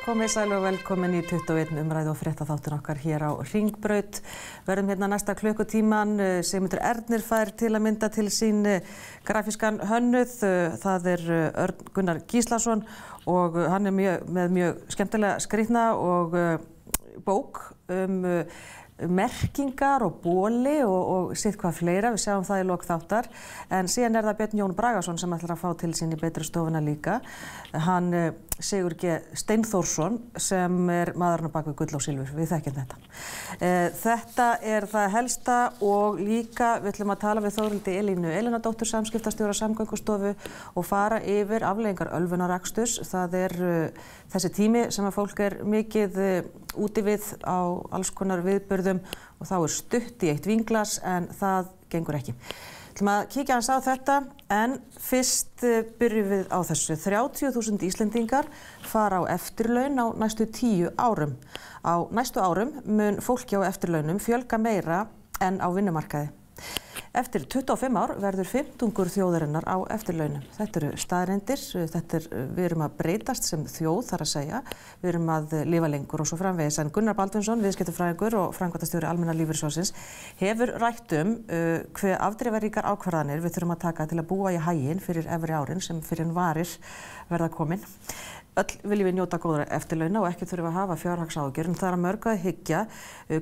Komið sæl og velkomin í 21 umræðu og fréttaþáttin okkar hér á Hringbraut. Verðum hérna næsta klukkutíman. Sigmundur Ernir fær til að mynda til sín grafískan hönnuð. Það Örn Gunnar Gíslason og hann með mjög skemmtilega skrýtna og bók merkingar og bóli og sitt hvað fleira. Við sjáum það í lok þáttar. En síðan það Björn Jón Bragason sem ætlar að fá til sín í betri stofuna líka. Hann Sigur G. Steinþórsson sem maðurinn á bak við gull og silfur. Við þekkjum þetta. Þetta það helsta og líka við ætlum að tala við Þórhildi Elínu Elínardóttur, samskiptastjóra Samgöngustofu og fara yfir afleiðingar ölvunaraksturs. Það þessi tími sem að fólk mikið úti við á alls konar viðburðum og þá stutt í eitt vínglas en það gengur ekki. Við ætlum að kíkja aðeins á þetta en fyrst byrjum við á þessu. 30.000 Íslendingar fara á eftirlaun á næstu 10 árum. Á næstu árum mun fólki á eftirlaunum fjölga meira en á vinnumarkaði. Eftir 25 ár verður 15 þjóðarinnar á eftirlaunum. Þetta eru staðreyndir, við erum að breytast sem þjóð þar að segja, við erum að lifa lengur og svo framvegis. En Gunnar Baldvinsson, viðskiptafræðingur og framkvæmdastjóri Almenna lífeyrissjóðsins, hefur rætt hve afdrifaríkar ákvarðanir við þurfum að taka til að búa í haginn fyrir efri árin sem fyrir en varir verða komin. Öll viljum við njóta góðra eftirlauna og ekki þurfum að hafa fjárhagsáhyggjur, en það að mörgu að hyggja.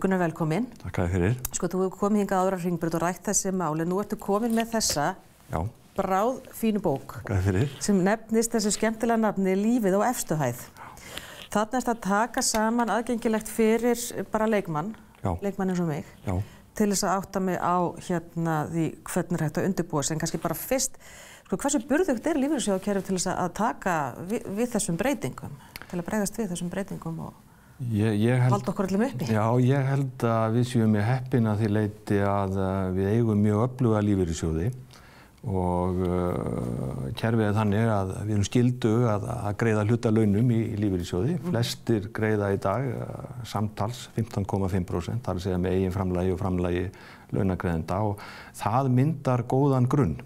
Gunnar, velkomin. Takk fyrir. Sko, þú hefur komið hingað áður á Hringbraut og rætt þessi máli. Nú ertu komin með þessa bráðfínu bók sem nefnist þessu skemmtilega nafni Lífið á efstu hæð. Þarna að taka saman aðgengilegt fyrir bara leikmann eins og mig, til þess að átta mig á því hvernig hægt að undirbúa sig, en kannski bara fyrst hversu burðugt lífeyrissjóðakerfið til þess að taka við þessum breytingum, til að bregðast við þessum breytingum og halda okkur öllum uppi? Já, ég held að við séum með heppin að því leyti að við eigum mjög öfluga lífeyrissjóði og kerfið þannig að við erum skyldu að greiða hlutalaunum í lífeyrissjóði. Flestir greiða í dag samtals 15,5%, það að segja með eigin framlagi og framlagi launagreiðenda og það myndar góðan grunn.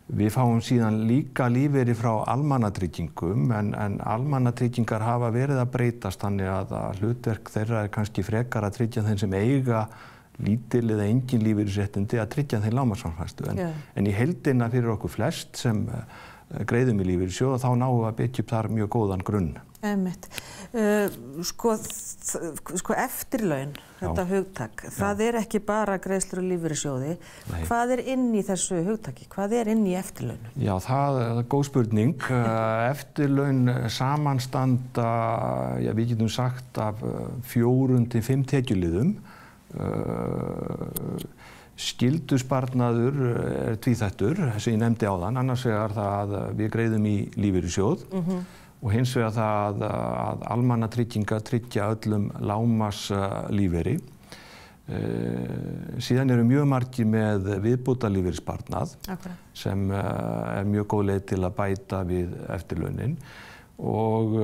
Við fáum síðan líka lífeyri frá almannatryggingum en almannatryggingar hafa verið að breytast þannig að hlutverk þeirra kannski frekar að tryggja þeim sem eiga lítil eða engin lífeyrisréttindi að tryggja þeim lágmarksframfærslu en í heildina fyrir okkur flest sem greiðum í lífeyrissjóð og þá náum við að byggja upp þar mjög góðan grunn. Einmitt. Sko eftirlaun, þetta hugtak, það ekki bara greiðslur og lífeyrissjóði. Hvað inn í þessu hugtaki? Hvað inn í eftirlaunum? Já, það góð spurning. Eftirlaun samanstanda, við getum sagt af 4 til 5 tekjuliðum. Skyldusparnaður tvíþættur, sem ég nefndi áðan, annars vegar það að við greiðum í lífeyrissjóð og hins vegar það að almannatryggingar tryggja öllum lágmarkslífeyri. Síðan eru mjög margir með viðbótarlífeyrissparnað sem mjög góð leið til að bæta við eftirlaunin og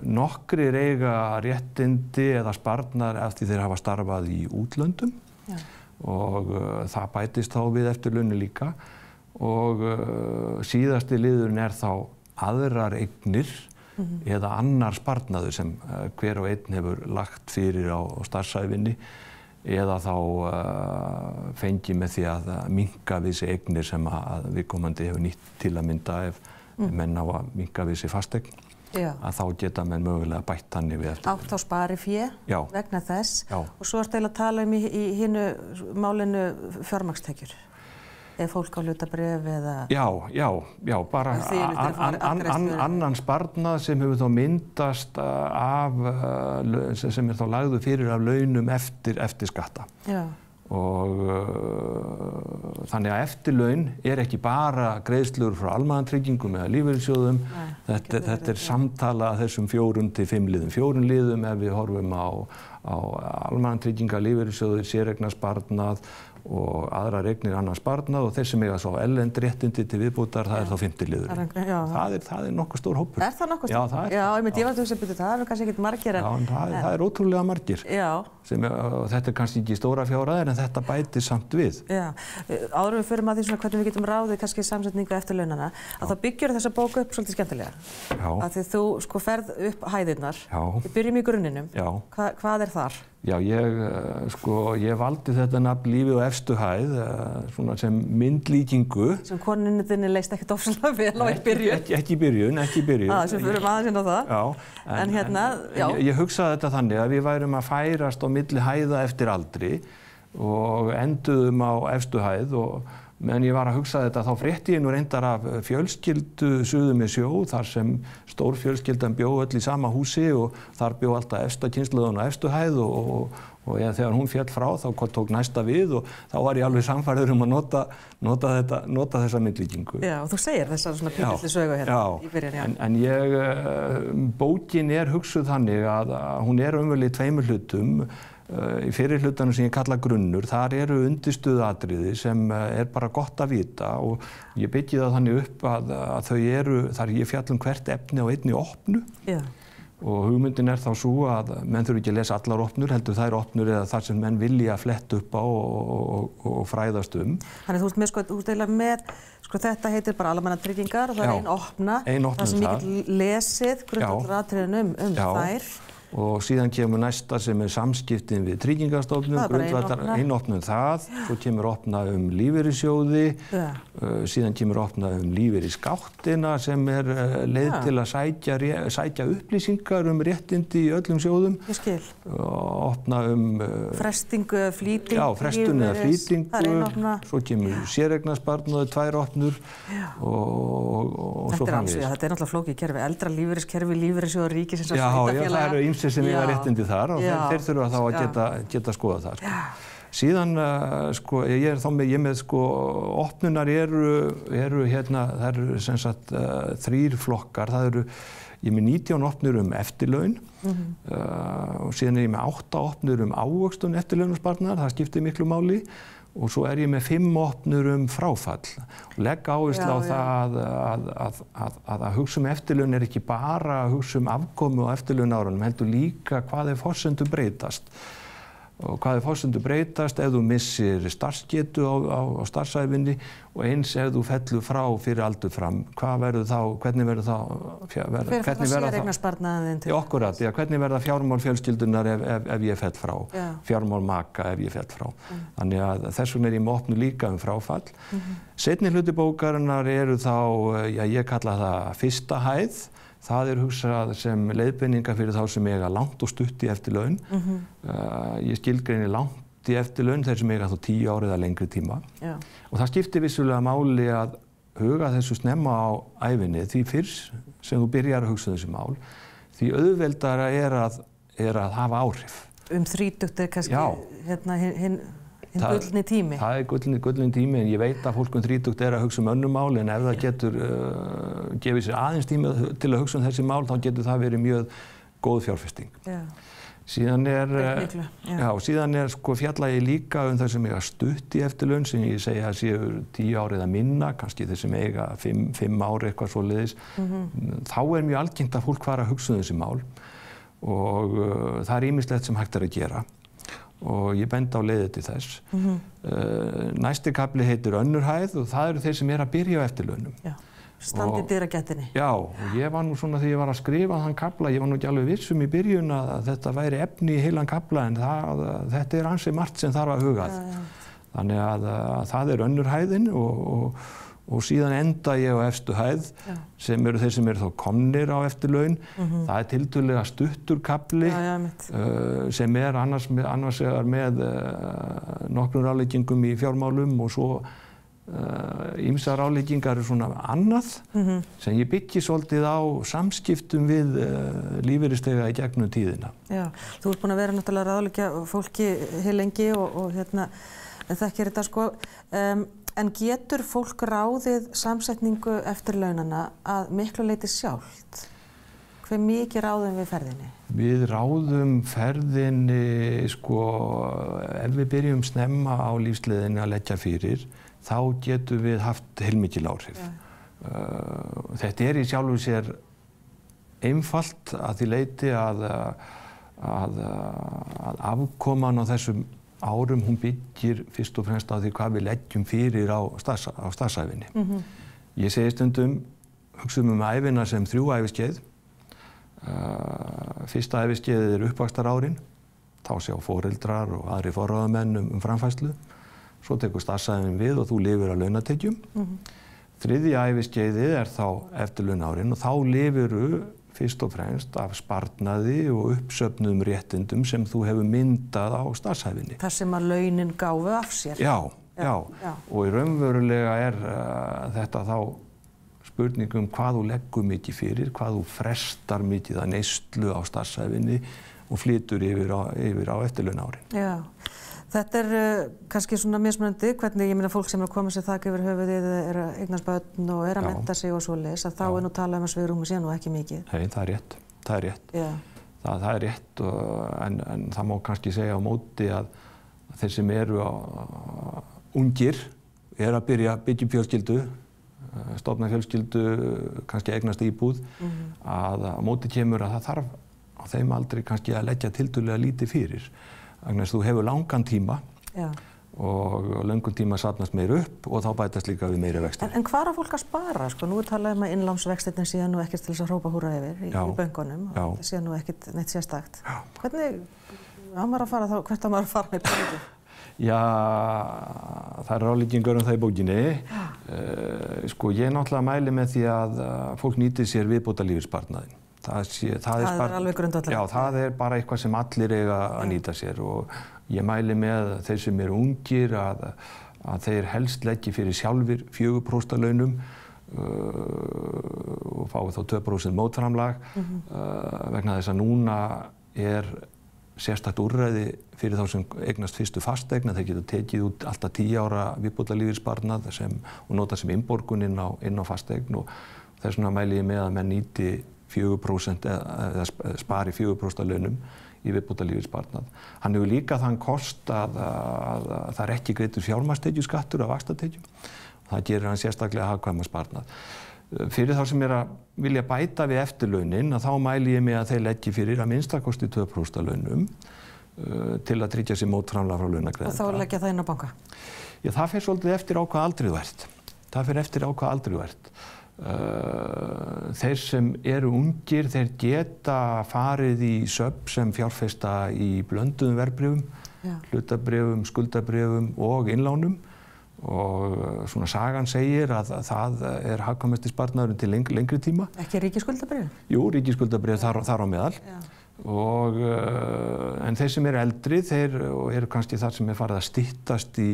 nokkrir eiga réttindi eða sparnar eftir þeir hafa starfað í útlöndum og það bætist þá við eftirlauninu líka og síðasti liðurinn þá aðrar eignir eða annar sparnaður sem hver og einn hefur lagt fyrir á starfsævinni eða þá fengið með því að minnka við þessi eignir sem að viðkomandi hefur nýtt til að mynda ef menn á að minnka við þessi fasteign að þá geta menn mögulega bætt þannig við eftir. Átt á sparifé vegna þess og svo ertu að tala í hinu málinu fjármagnstekjur. Fólk á hlutabréf eða... Já, bara annan sparnað sem hefur þá myndast sem þá lagður fyrir af launum eftir skatta. Og þannig að eftirlaun ekki bara greiðslur frá almannatryggingum eða lífeyrissjóðum. Þetta samtala af þessum 4 til 5 liðum. 4 liðum ef við horfum á almannatryggingar, lífeyrissjóðir, séreignarsparnað og aðrar eignir annars sparnað og þeir sem eiga svo erlend réttindi til viðbótar, það þá 5. liðurinn. Það nokkuð stór hópur. Það nokkuð stór? Já, það Já, ég var að hugsa að það kannski ekkert margir. Já, en það ótrúlega margir. Já. Þetta kannski ekki stóra fjárhæðir en þetta bætir samt við. Já, áður við förum að því hvernig við getum ráðið kannski samsetningu eftirlaunana, að þá byggjur þessa bók upp svolítið skemmtilega. Já. Að því þú ferð upp hæðirnar. Já. Við byrjum í grunninum. Já. Hvað þar? Já, ég valdi þetta nafn Lífið á efstu hæð svona sem myndlíkingu. Sem koninni þinni leist ekkert ofsalega vel á byrjun. Ekki í byrjun. Sem förum aðeins inn á það. Já. En hérna, já. Ég hugsaði þetta þannig að við værum að færast á milli hæða eftir aldri og enduðum á efstu hæð og meðan ég var að hugsa þetta þá frétti ég nú reyndar af fjölskyldu suður með sjó þar sem stór fjölskyldan bjó öll í sama húsi og þar bjó alltaf efsta kynslóðan á efstu hæð og þegar hún féll frá þá tók næsta við og þá var ég alveg sannfærður að nota þessa myndlíkingu. Já, og þú segir þessar svona pínlitlu sögu hérna í byrjun, já. En bókin hugsuð þannig að hún raunverulega í 2 hlutum. Í fyrri hlutanum sem ég kalla grunnur, þar eru undirstöðuatriði sem bara gott að vita og ég byggi það þannig upp að þau þar ég fjall hvert efni á einni opnu. Já. Og hugmyndin þá svo að menn þurfi ekki að lesa allar opnur, heldur þær opnur eða þar sem menn vilja fletta upp á og fræðast um. Þannig þú ert með, þetta heitir bara almannatryggingar og það ein opna, það sem ég get lesið grundvallaratriðin þær. Og síðan kemur næsta sem samskiptin við Tryggingastofnun, einopnum það, svo kemur opna lífeyrissjóði, síðan kemur opna lífeyrisskáttina sem leið til að sækja upplýsingar réttindi í öllum sjóðum. Ég skil. Opna frestingu eða flýtingu. Já, frestun eða flýtingu, svo kemur séreignarsparnaður, 2 opnur og svo framvegis. Þetta náttúrulega flókið kerfi, eldra lífeyriskerfi, lífeyrissjóður ríkisins og sveitarfélaga. Sem eiga réttindi þar og þeir þurfa þá að geta skoða það. Síðan, ég með opnunar eru hérna, það eru sem sagt 3 flokkar, ég er með 19 opnur eftirlaun og síðan ég með 8 opnur ávöxtun eftirlaunasparnaðar, það skiptir miklu máli og svo ég með 5 opnur fráfall og legg áherslu á það að hugsa eftirlaun ekki bara að hugsa afkomu á eftirlaunárunum, heldur líka hvað forsendur breytast. Og hvað forsendur breytast ef þú missir starfsgetu á starfsævinni og eins ef þú fellur frá fyrir aldur fram. Hvernig verður fjármál fjölskyldunar ef ég fell frá, fjármál maka ef ég fell frá. Þannig að þess vegna ég með opnu líka fráfall. Seinni hluti bókarinnar eru þá, ég kalla það fyrsta hæð. Það hugsað sem leiðbeiningar fyrir þá sem eiga langt og stutt í eftirlaun. Ég skilgreini langt í eftirlaun þeir sem eiga þá 10 ár eða lengri tíma. Já. Og það skiptir vissulega máli að huga þessu snemma á ævinni því fyrr sem þú byrjar að hugsa þessi mál, því auðveldara að hafa áhrif. 30 kannski hinn gullni tími. Það gullni tími en ég veit að fólk 30 að hugsa önnur mál en ef það getur gefið sér aðeins tími til að hugsa þessi mál þá getur það verið mjög góð fjárfesting. Já. Síðan fjalla ég líka þau sem eiga stutt í eftirlaun sem ég segja að séu 10 ár eða minna, kannski þeir sem eiga 5 ár eitthvað svoleiðis. Þá mjög algengt að fólk fara að hugsa þessi mál og það ýmislegt sem hægt að gera. Og ég bendi á leiðir til þess. Næsti kafli heitir önnur hæð og það eru þeir sem að byrja á eftirlaunum. Já, standi í dyragættinni. Já, og ég var nú svona þegar ég var að skrifa þann kafla, ég var nú ekki alveg viss í byrjun að þetta væri efni í heilan kafla en þetta ansi margt sem þarf að hugað. Þannig að það önnur hæðin og síðan enda ég á efstu hæð sem eru þeir sem þá komnir á eftirlaun. Það tiltölulega stuttur kafli sem annars vegar með nokkrum ráðleggingum í fjármálum og svo ýmsar ráðleggingar svona annað sem ég byggi svolítið á samskiptum við lífeyrisþega í gegnum tíðina. Já, þú ert búin að vera náttúrulega ráðleggja fólki heilengi og þekkir þetta en getur fólk ráðið samsetningu eftirlaunana að miklu leyti sjálft? hve mikið ráðum við ferðinni? Við ráðum ferðinni, sko, ef við byrjum snemma á lífsleiðinni að leggja fyrir, þá getum við haft heilmikil áhrif. Þetta í sjálfu sér einfalt að því leyti að afkoman á þessum árum hún byggir fyrst og fremst á því hvað við leggjum fyrir á starfsævinni. Ég segi stundum, hugsaum ævina sem 3 æviskeið. Fyrsta æviskeiðið uppvaxtarárin, þá sjá foreldrar og aðri forráðamenn framfærslu. Svo tekur starfsævin við og þú lifir á launatekjum. Þriðja æviskeiðið þá eftirlaunaárin og þá lifirðu fyrst og fremst af sparnaði og uppsöfnuðum réttindum sem þú hefur myndað á starfsævinni. Þar sem að launin gáfu af sér. Já. Og í raunverulega þetta þá spurningum hvað þú leggur mikið fyrir, hvað þú frestar mikið að neyslu á starfsævinni og flytur yfir á eftirlaunaárin. Já. Þetta kannski svona mismunandi, hvernig ég meina fólk sem koma sér þak yfir höfuðið, eignast börn og að mennta sig og svoleiðis, að þá nú talað um að svigrúmið sé nú ekki mikið. Nei, það er rétt. Það er rétt, en það má kannski segja á móti að þeir sem eru ungir, að byggja fjölskyldu, stofna fjölskyldu, kannski eignast íbúð, að á móti kemur að það þarf á þeim aldrei kannski að leggja tiltölulega lítið fyrir. Þannig að þú hefur langan tíma og löngum tíma safnast meira upp og þá bætast líka við meiri vextir. En hvað fólk að spara? Sko, nú talað að innlánsvextirnir síðan nú ekkert til þess að hrópa húrra yfir í bönkunum og það síðan nú ekkert neitt sérstakt. Hvernig maður að fara þá, hvert maður að fara með peningum? Já, það ráðleggingar það í bókinni. Sko, ég náttúrulega mæli með því að fólk nýti sér viðbótarlífeyrissparnaðinn. Það er alveg grundvallað. Já, það er bara eitthvað sem allir eiga að nýta sér og ég mæli með þeir sem eru ungir að þeir helst leggi fyrir sjálfir 4% af launum og fái þá 2% mótframlag vegna þess að núna sérstakt úrræði fyrir þá sem eignast fyrstu fasteign að þeir geta tekið út alltaf 10 ára viðbótarlífeyrissparnað og nota sem innborgun inn á fasteign og þess vegna mæli ég með að menn nýti 4% eða spari 4% af launum í viðbótarlífeyrissparnað. Hann hefur líka þann kost að það er ekki greiddur fjármagnstekjuskattur af vaxtatekjum. Það gerir hann sérstaklega hagkvæma sparnað. Fyrir þá sem að vilja bæta við eftirlaunin, þá mæli ég með að þeir leggji fyrir að minnstakosti 2% af launum til að tryggja sér mótframlag frá launagreiðanda. Og þá leggja það inn á banka? Já, það fer svolítið eftir á hvað aldrið þú ert. Þeir sem eru ungir, þeir geta farið í söfn sem fjárfesta í blönduðum verðbréfum, hlutabréfum, skuldabréfum og innlánum og svona sagan segir að það er hagkvæmasti sparnaðurinn til lengri tíma. Ekki ríkisskuldabréf? Jú, ríkisskuldabréf þar á meðal. En þeir sem eru eldri, þeir eru kannski þar sem farið að styttast í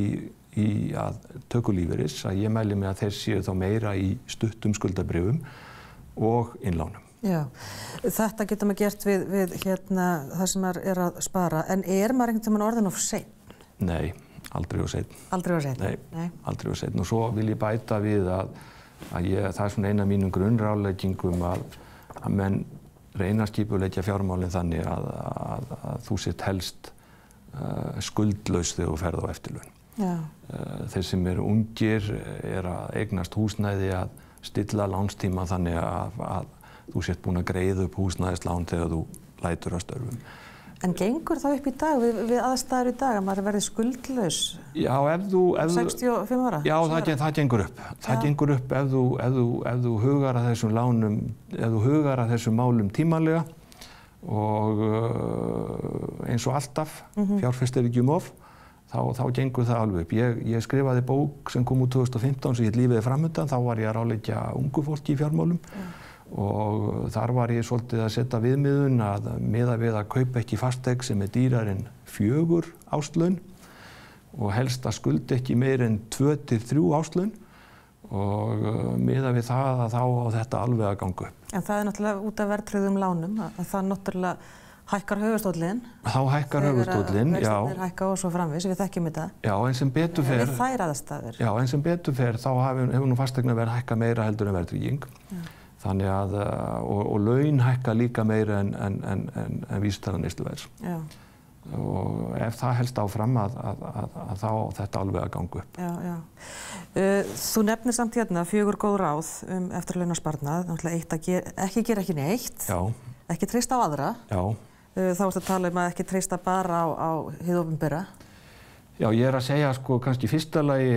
að tökulífeyris, að ég mæli með að þeir séu þá meira í stuttum skuldabréfum og innlánum. Já, þetta getur maður gert við það sem maður að spara, en maður einhvern tímann orðinn of seinn? Nei, aldrei of seinn. Aldrei of seinn? Nei, aldrei of seinn og svo vil ég bæta við að það er svona eina af mínum grunnráðleggingum að menn reyna að skipuleggja fjármálin þannig að þú sért helst skuldlaus þegar þú ferð á eftirlaun. Þeir sem eru ungir að eignast húsnæði að stilla lánstíma þannig að þú sért búin að greiða upp húsnæðislán þegar þú lætur að störfum. En gengur það upp í dag, við aðstæður í dag, að maður verði skuldlaus? Já, ef þú 65 ára? Já, það gengur upp. Það gengur upp ef þú hugar að þessum lánum, ef þú hugar að þessum málum tímanlega og eins og alltaf, fjárfestir ekki of, þá gengur það alveg upp. Ég skrifaði bók sem kom úr 2015 sem hét Lífið framundan, þá var ég að ráðleggja ungu fólki í fjármálum og þar var ég svolítið að setja viðmiðun að miða við að kaupa ekki fasteign sem er dýrar en 4 áslaun og helst að skulda ekki meir en 2 til 3 áslaun og miða við það að þá á þetta alveg að ganga upp. En það er náttúrulega út af verðtryggðum lánum að það náttúrulega hækkar höfuðstóllinn. Þá hækkar höfuðstóllinn, já. Þegar vextirnir hækka og svo framvegis, við þekkjum þetta. Já, en sem betur fer. Við þær aðstæður. Já, en sem betur fer þá hefur nú fasteignaverð hækkað meira heldur en verðtrygging. Þannig að, og laun hækka líka meira en vísitala neysluverðs. Já. Og ef það helst áfram að þá þetta alveg að ganga upp. Já. Þú nefnir samt hérna 4 góð ráð eftirlaunasparnað, náttúrulega ekki gera ekki neitt, já. Ekki treysta á aðra. Já. Þá ertu að tala að ekki treysta bara á hið opinbera. Já, ég að segja sko kannski fyrsta lagi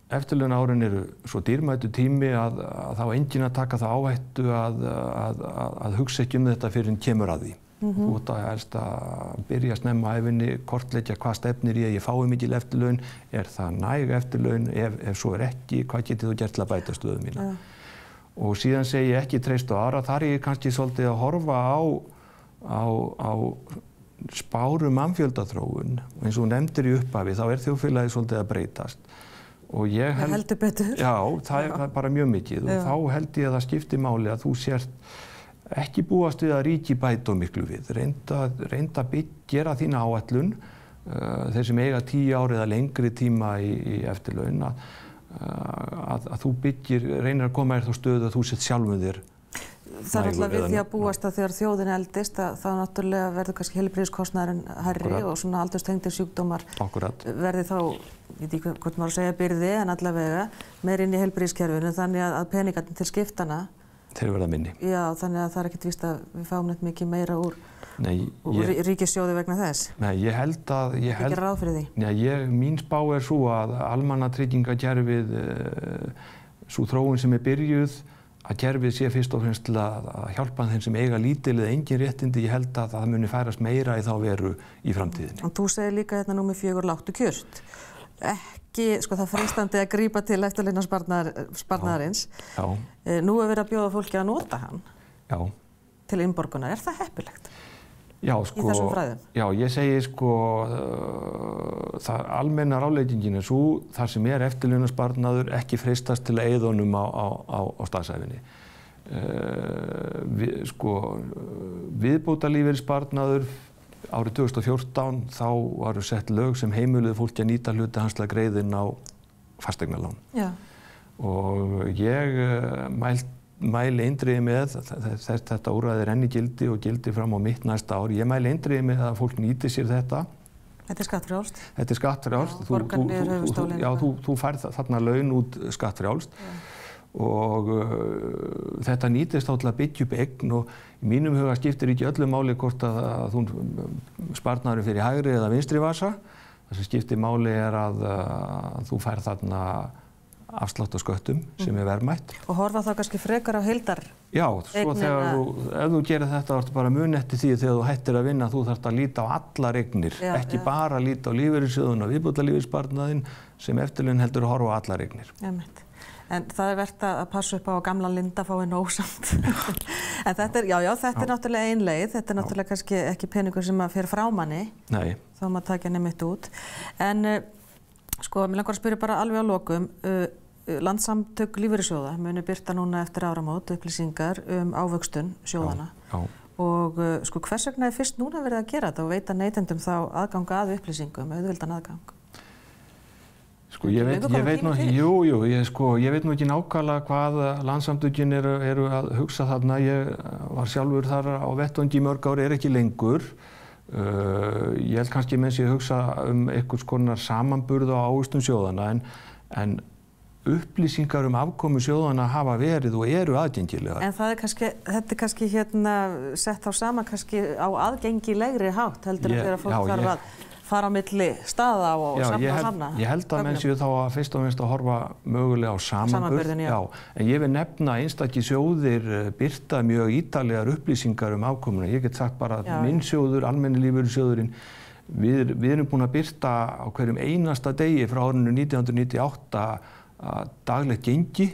eftirlaunaárin eru svo dýrmætur tími að þá enginn að taka það áhættu að hugsa ekki þetta fyrir en kemur að því. Þú ert að helst að byrja snemma á ævinni, kortleggja hvað stefnir ég fái mikil eftirlaun, það næg eftirlaun, ef svo ekki, hvað getið þú gert til að bæta stöðu mína. Og síðan segi ég ekki treyst á aðra, þar er ég kannski svolítið að horfa á spáru mannfjöldaþróun, og eins og þú nefndir í upphafi, þá þjóðfélagið svolítið að breytast. Og ég heldur betur. Já, það er bara mjög mikið og þá held ég að það skipti máli að þú sért ekki búast við að ríki bæta miklu við. Reynda að gera þína áætlun, þeir sem eiga 10 ár eða lengri tíma í eftirlaun, að þú reynir að koma þér þá stöðu að þú sett sjálfum þér. Það er alltaf við því að búast að þegar þjóðin eldist, þá náttúrulega verður kannski heilbrigðiskostnaðurinn hærri og svona aldurstengdir sjúkdómar verði þá, ég veit ekki hvort maður að segja byrði, en allavega meir inn í heilbrigðiskerfinu, þannig að peningarnir til skiptana þeir verða minni. Já, þannig að það er ekkert víst að við fáum neitt mikið meira úr ríkissjóði vegna þess. Nei, ég held að ekki ráð fyrir því. Nei, mín spá er svo að almannatryggingakerfið, sú þróun sem byrjuð, að kerfið sé fyrst og fremst til að hjálpa þeim sem eiga lítil eða engin réttindi. Ég held að það muni færast meira í þá veru í framtíðinni. Og þú segir líka hérna númer 4 láttu kjört. Ekki, sko það freistandi að grípa til eftirlaunasparnaðarins. Já. Nú verið að bjóða fólki að nota hann. Já. Til innborgunar. Er það heppilegt? Já, sko. Í þessum fræðum? Já, ég segi sko, það almenna ráðleggingin er svo, þar sem eftirlaunasparnaður ekki freistast til að eyða honum á starfsævinni. Viðbótarlífeyrissparnaður árið 2014, þá varu sett lög sem heimiluðu fólki að nýta hluti hans til að greiða inn á fasteignalán. Já. Og ég mæli eindregið með, þetta úrræði er enn í gildi og gildi fram á mitt næsta ár, ég mæli eindregið með að fólk nýti sér þetta. Þetta er skattfrjálst? Þetta er skattfrjálst. Borgar niður höfuðstólinn. Já, þú færð þarna laun út skattfrjálst. Og þetta nýtist þá til að byggja upp eign og í mínum huga skiptir ekki öllu máli hvort að sparnaðurinn fyrir hægri eða vinstri vasa. Það sem skiptir máli er að þú færð þarna afslátt á sköttum sem verðmætt. Og horfa þá kannski frekar á heildar? Já, svo ef þú gerir þetta þá ertu bara mun eftir því þegar þú hættir að vinna, þú þarft að líta á allar eignir, ekki bara líta á lífeyrissjóðuna, viðbótarlífeyrisparnaðinn sem eftirlaun heldur að horfa á allar eignir. En það er vert að passa upp á að gamla Linda fái nóg samt. En þetta er náttúrulega ein leið, þetta er náttúrulega kannski ekki peningur sem að fer frá manni. Nei. Þá maður takja nefnitt út. En sko, mér langar að spyrja bara alveg á lokum. Landssamtök lífeyrissjóða muni birta núna eftir áramót upplýsingar ávöxtun sjóðana. Já. Og sko, hvers vegna er fyrst núna verið að gera þetta og veita neytendum þá aðgang að upplýsingum, auðveldan aðgang? Sko, ég veit nú ekki nákvæmlega hvað landssamtökin eru að hugsa þarna. Ég var sjálfur þar á vettvangi í mörg ári, ekki lengur. Ég held kannski meðan ég hugsa einhvers konar samanburð á ávöxtun sjóðana, en upplýsingar afkomu sjóðana hafa verið og eru aðgengilegar. En þetta er kannski sett á sama kannski á aðgengilegri hátt heldur en þegar fólk þarf að fara á milli staða og safna. Ég held að menn séu þá að fyrst og fremst að horfa mögulega á samanburð. Já. En ég vil nefna einstakir sjóðir birta mjög ítarlegar upplýsingar afkomuna. Ég get sagt bara að minn sjóður, almenni lífeyrissjóðurinn, við erum búin að birta á hverjum einasta degi frá árinu 1998 daglegt gengi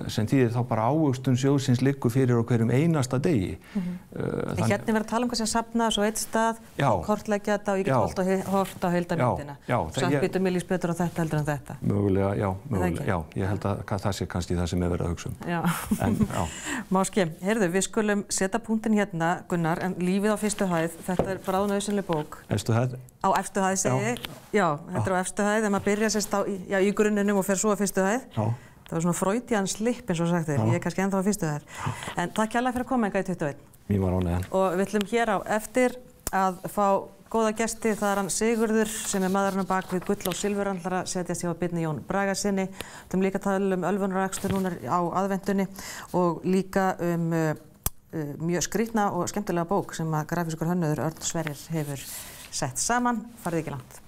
sem þýðir þá bara ávöxtun sjóðsins liggur fyrir á hverjum einasta degi. Hérna verður að tala kannski að safna svo eitt stað, kortleggja þetta og ég get hort á heildarmyndina. Samt býtum mér líst betur á þetta heldur en þetta. Mögulega, já. Ég held að það sé kannski það sem verið að hugsa um. Máski, heyrðu, við skulum setja punktin hérna, Gunnar, en lífið á fyrstu hæð, þetta er bráðnauðsynleg bók. Efstu hæð? Á efstu hæð segi ég. Já, þetta er á efstu hæð, þegar maður byrja sérst í grunninum og fer svo á fyrstu hæð. Það var svona Freudian slip eins og sagt þér, ég er kannski ennþá að fyrstu þær. En takk kærlega fyrir að koma hingað í 21. Mér var ánægðan. Og við ætlum hér á eftir að fá góða gesti, það er hann Sigurður sem er maðurinn á bak við gull- og silfurandlar að setjast hjá Birni Jón Bragasyni. Við ætlum líka að tala ölvunarakstur núna á aðventunni og líka mjög skrýtna og skemmtilega bók sem að grafískur hönnuður Örn Sverrir hefur sett saman. Farið ekki langt.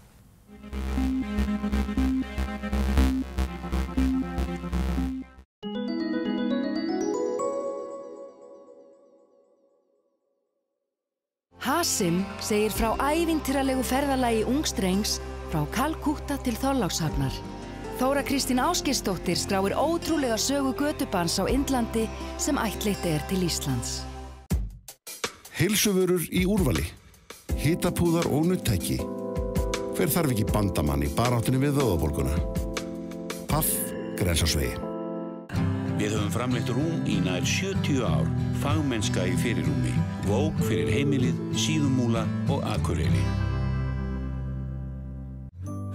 Hasim segir frá ævintýralegu ferðalagi ungs drengs frá Kalkútta til Þorlákshafnar. Þóra Kristín Ásgeirsdóttir skráir ótrúlega sögu götubarns á Indlandi sem ættleitt til Íslands. Heilsuvörur í úrvali, hitapúðar og nuttæki. Hver þarf ekki bandamann í baráttunni við vöðvabólguna? Paff, Grensásvegi. Við höfum framleitt rúm í nær 70 ár, fagmennska í fyrirrúmi, vók fyrir heimilið, Síðumúla og Akureyri.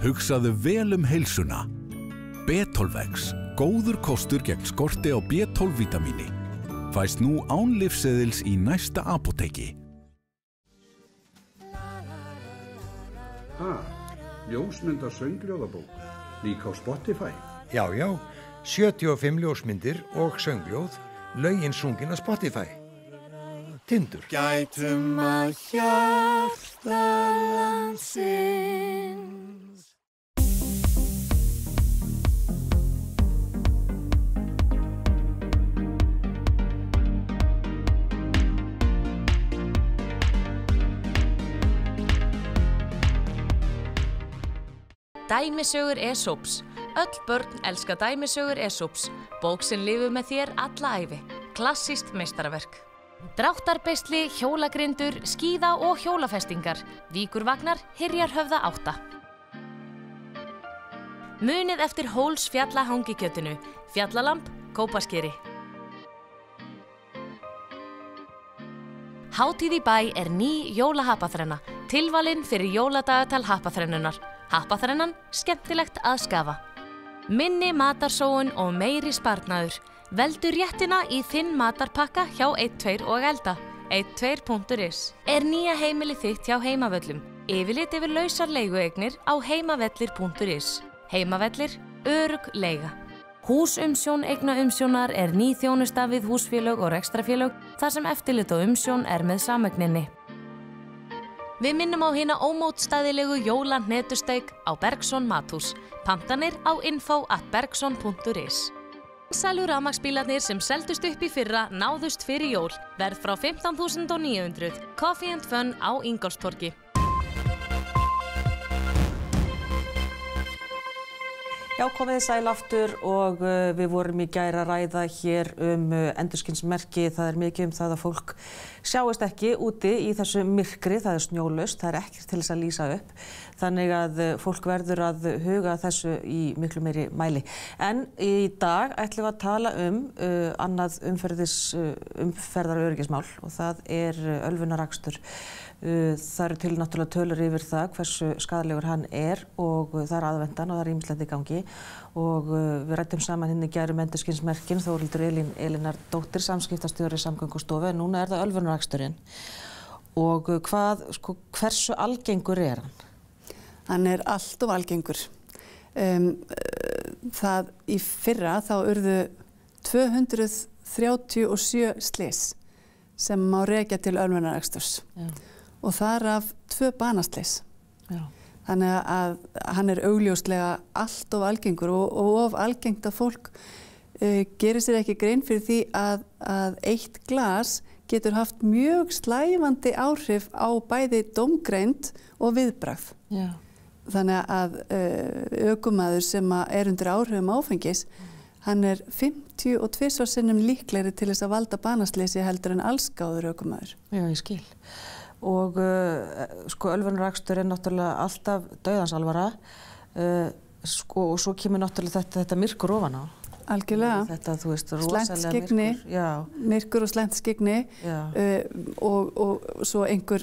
Hugsaðu vel heilsuna. B12X, góður kostur gegn skorti á B12-vítamíni. Fæst nú án lyfseðils í næsta apóteki. Ljósmynda söngljóðabók, líka á Spotify. Já, 75 ljósmyndir og söngljóð, lögin sungin á Spotify. Tindur. Gætum að hjarta landsins. Dæmisögur Esops. Öll börn elska dæmisögur Esops. Bók sem lifir með þér alla ævi. Klassískt meistaraverk. Dráttarbeisli, hjólagrindur, skíða og hjólafestingar. Víkurvagnar, Hyrjarhöfða 8. Munið eftir Hóls fjallahangikjötinu. Fjallalamb, Kópaskeri. Hátíð í bæ er ný jólahapaþrenna. Tilvalin fyrir jóladagatal hapaþrennunar. Hapaþrennan, skemmtilegt að skafa. Minni matarsóun og meiri sparnaður. Veldu réttina í þinn matarpakka hjá 12 og elda. 12.is er nýja heimilið þitt hjá Heimavöllum. Yfirlit yfir lausar leigueignir á heimavellir.is. Heimavellir, örugg leiga. Húsumsjón eignaumsjónar er ný þjónusta við húsfélög og rekstrafélög þar sem eftirlit og umsjón er með sameigninni. Við minnum á hina ómótstæðilegu jólahnetusteg á Bergson Mathús. Pantanir á info@bergson.is. Sælu rafmagnsbílarnir sem seldust upp í fyrra náðust fyrir jól. Verð frá 15.900. Coffee and Fun á Ingólfstorgi. Já, komið þið sæl aftur og við vorum í gær að ræða hér endurskinsmerki. Það er mikið það að fólk sjáist ekki úti í þessu myrkri, það er snjólaust, það er ekkert til þess að lýsa upp. Þannig að fólk verður að huga þessu í miklu meiri mæli. En í dag ætlum við að tala annað umferðaröryggismál og það er ölvunarakstur. Það eru til náttúrulega tölur yfir það hversu skaðlegur hann er og það er aðventan og það er ýmislegt í gangi og við ræddum saman í gær endurskinsmerkin, Þórhildur Elínardóttir, samskiptastjóri Samgöngustofu, en núna er það ölvunaraksturinn. Og hversu algengur er hann? Hann er allt of algengur. Það í fyrra þá urðu 237 slys sem má rekja til ölvunaraksturs. Og þar af 2 banaslys. Þannig að hann er augljóslega allt of algengur og of algengt að fólk gerir sér ekki grein fyrir því að eitt glas getur haft mjög slævandi áhrif á bæði dómgreind og viðbragð. Þannig að ökumaður sem er undir áhrifum áfengis, hann er 52 sinnum líklegri til þess að valda banasleysi heldur en allsgáður ökumaður. Já, ég skil. Og ölvunarakstur er náttúrulega alltaf dauðans alvara og svo kemur náttúrulega þetta myrkur ofan á. Algjörlega. Þetta, þú veist, rosalega myrkur. Myrkur og slæmt skyggni og svo einhver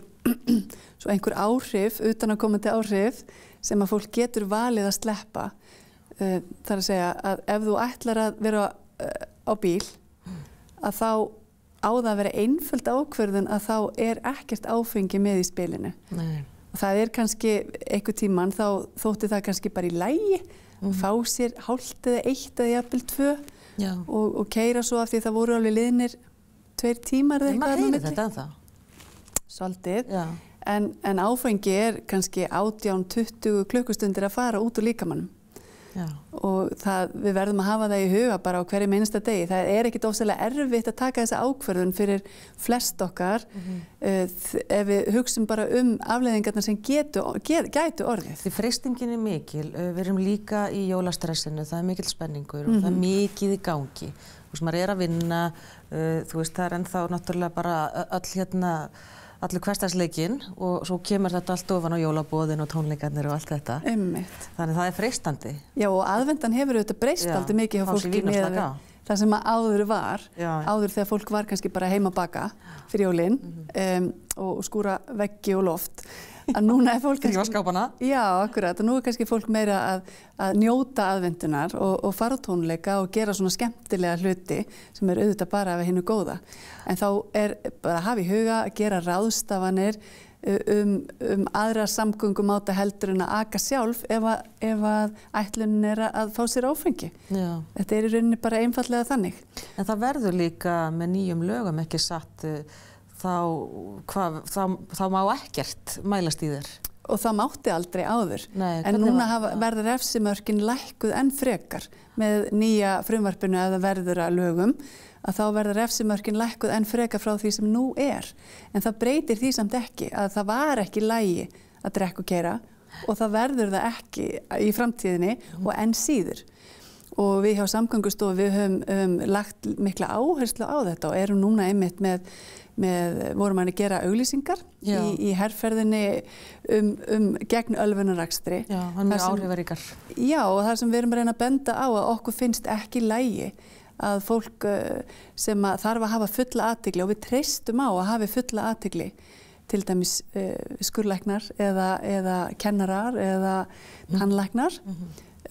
áhrif, utanaðkomandi áhrif sem að fólk getur valið að sleppa. þar að segja að ef þú ætlar að vera á bíl, að þá á það að vera einföld ákvörðun að þá ekkert áfengi með í spilinu. Nei. Og það kannski einhver tímann þá þótti það kannski bara í lagi, fá sér hálft eða 1 eða jafnvel 2 og keyra svo af því það voru alveg liðnir 2 tímar eða eitthvað. Maður heyrir þetta ennþá. Svolítið, en áfengi kannski 18-20 klukkustundir að fara út úr líkamannum. Og við verðum að hafa það í huga bara á hverjum einasta degi. Það ekkert ofsalega erfitt að taka þessa ákvörðun fyrir flest okkar ef við hugsum bara afleiðingarnar sem gætu orðið. Því freistingin mikil, við erum líka í jólastressinu, það mikill spenningur og það mikið í gangi. Þú veist, maður að vinna, þú veist, það ennþá náttúrulega bara allur hversdagsleikinn og svo kemur þetta allt ofan á jólaboðin og tónleikarnir og allt þetta. Einmitt. Þannig það freistandi. Já, og aðvendan hefur auðvitað breyst aldrei mikið hjá fólki með það sem áður var. Áður þegar fólk var kannski bara heima að baka fyrir jólin og skúra veggi og loft. Að núna fólk skápana. Já, akkurat. Og nú kannski fólk meira að njóta aðvendunar og fara á tónleika og gera svona skemmtilega hluti sem auðvitað bara af hinu góða. En þá bara að hafa í huga að gera ráðstafanir aðra samgöngumáta heldur en að aka sjálf ef að ætlunin að fá sér áfengi. Já. Þetta í rauninni bara einfallega þannig. En það verður líka með nýjum lögum ekki satt þá má ekkert mælast í þér. Og það mátti aldrei áður. Nei, en núna verður refsimörkin lækkuð enn frekar með nýja frumvarpinu að það verður að lögum, að þá verður refsimörkin lækkuð enn frekar frá því sem nú er. En það breytir því samt ekki að það var ekki í lagi að drekka og keyra og það verður það ekki í framtíðinni og enn síður. Og við hjá Samgöngustofu við höfum lagt mikla áherslu á þetta og erum núna einmitt vorum að gera auglýsingar í herferðinni gegn ölvunarakstri. Já, hann er áhrifaríkar. Já, og það sem við erum að reyna að benda á að okkur finnst ekki í lagi að fólk sem þarf að hafa fulla athygli og við treystum á að hafi fulla athygli, til dæmis skurðlæknar eða kennarar eða tannlæknar.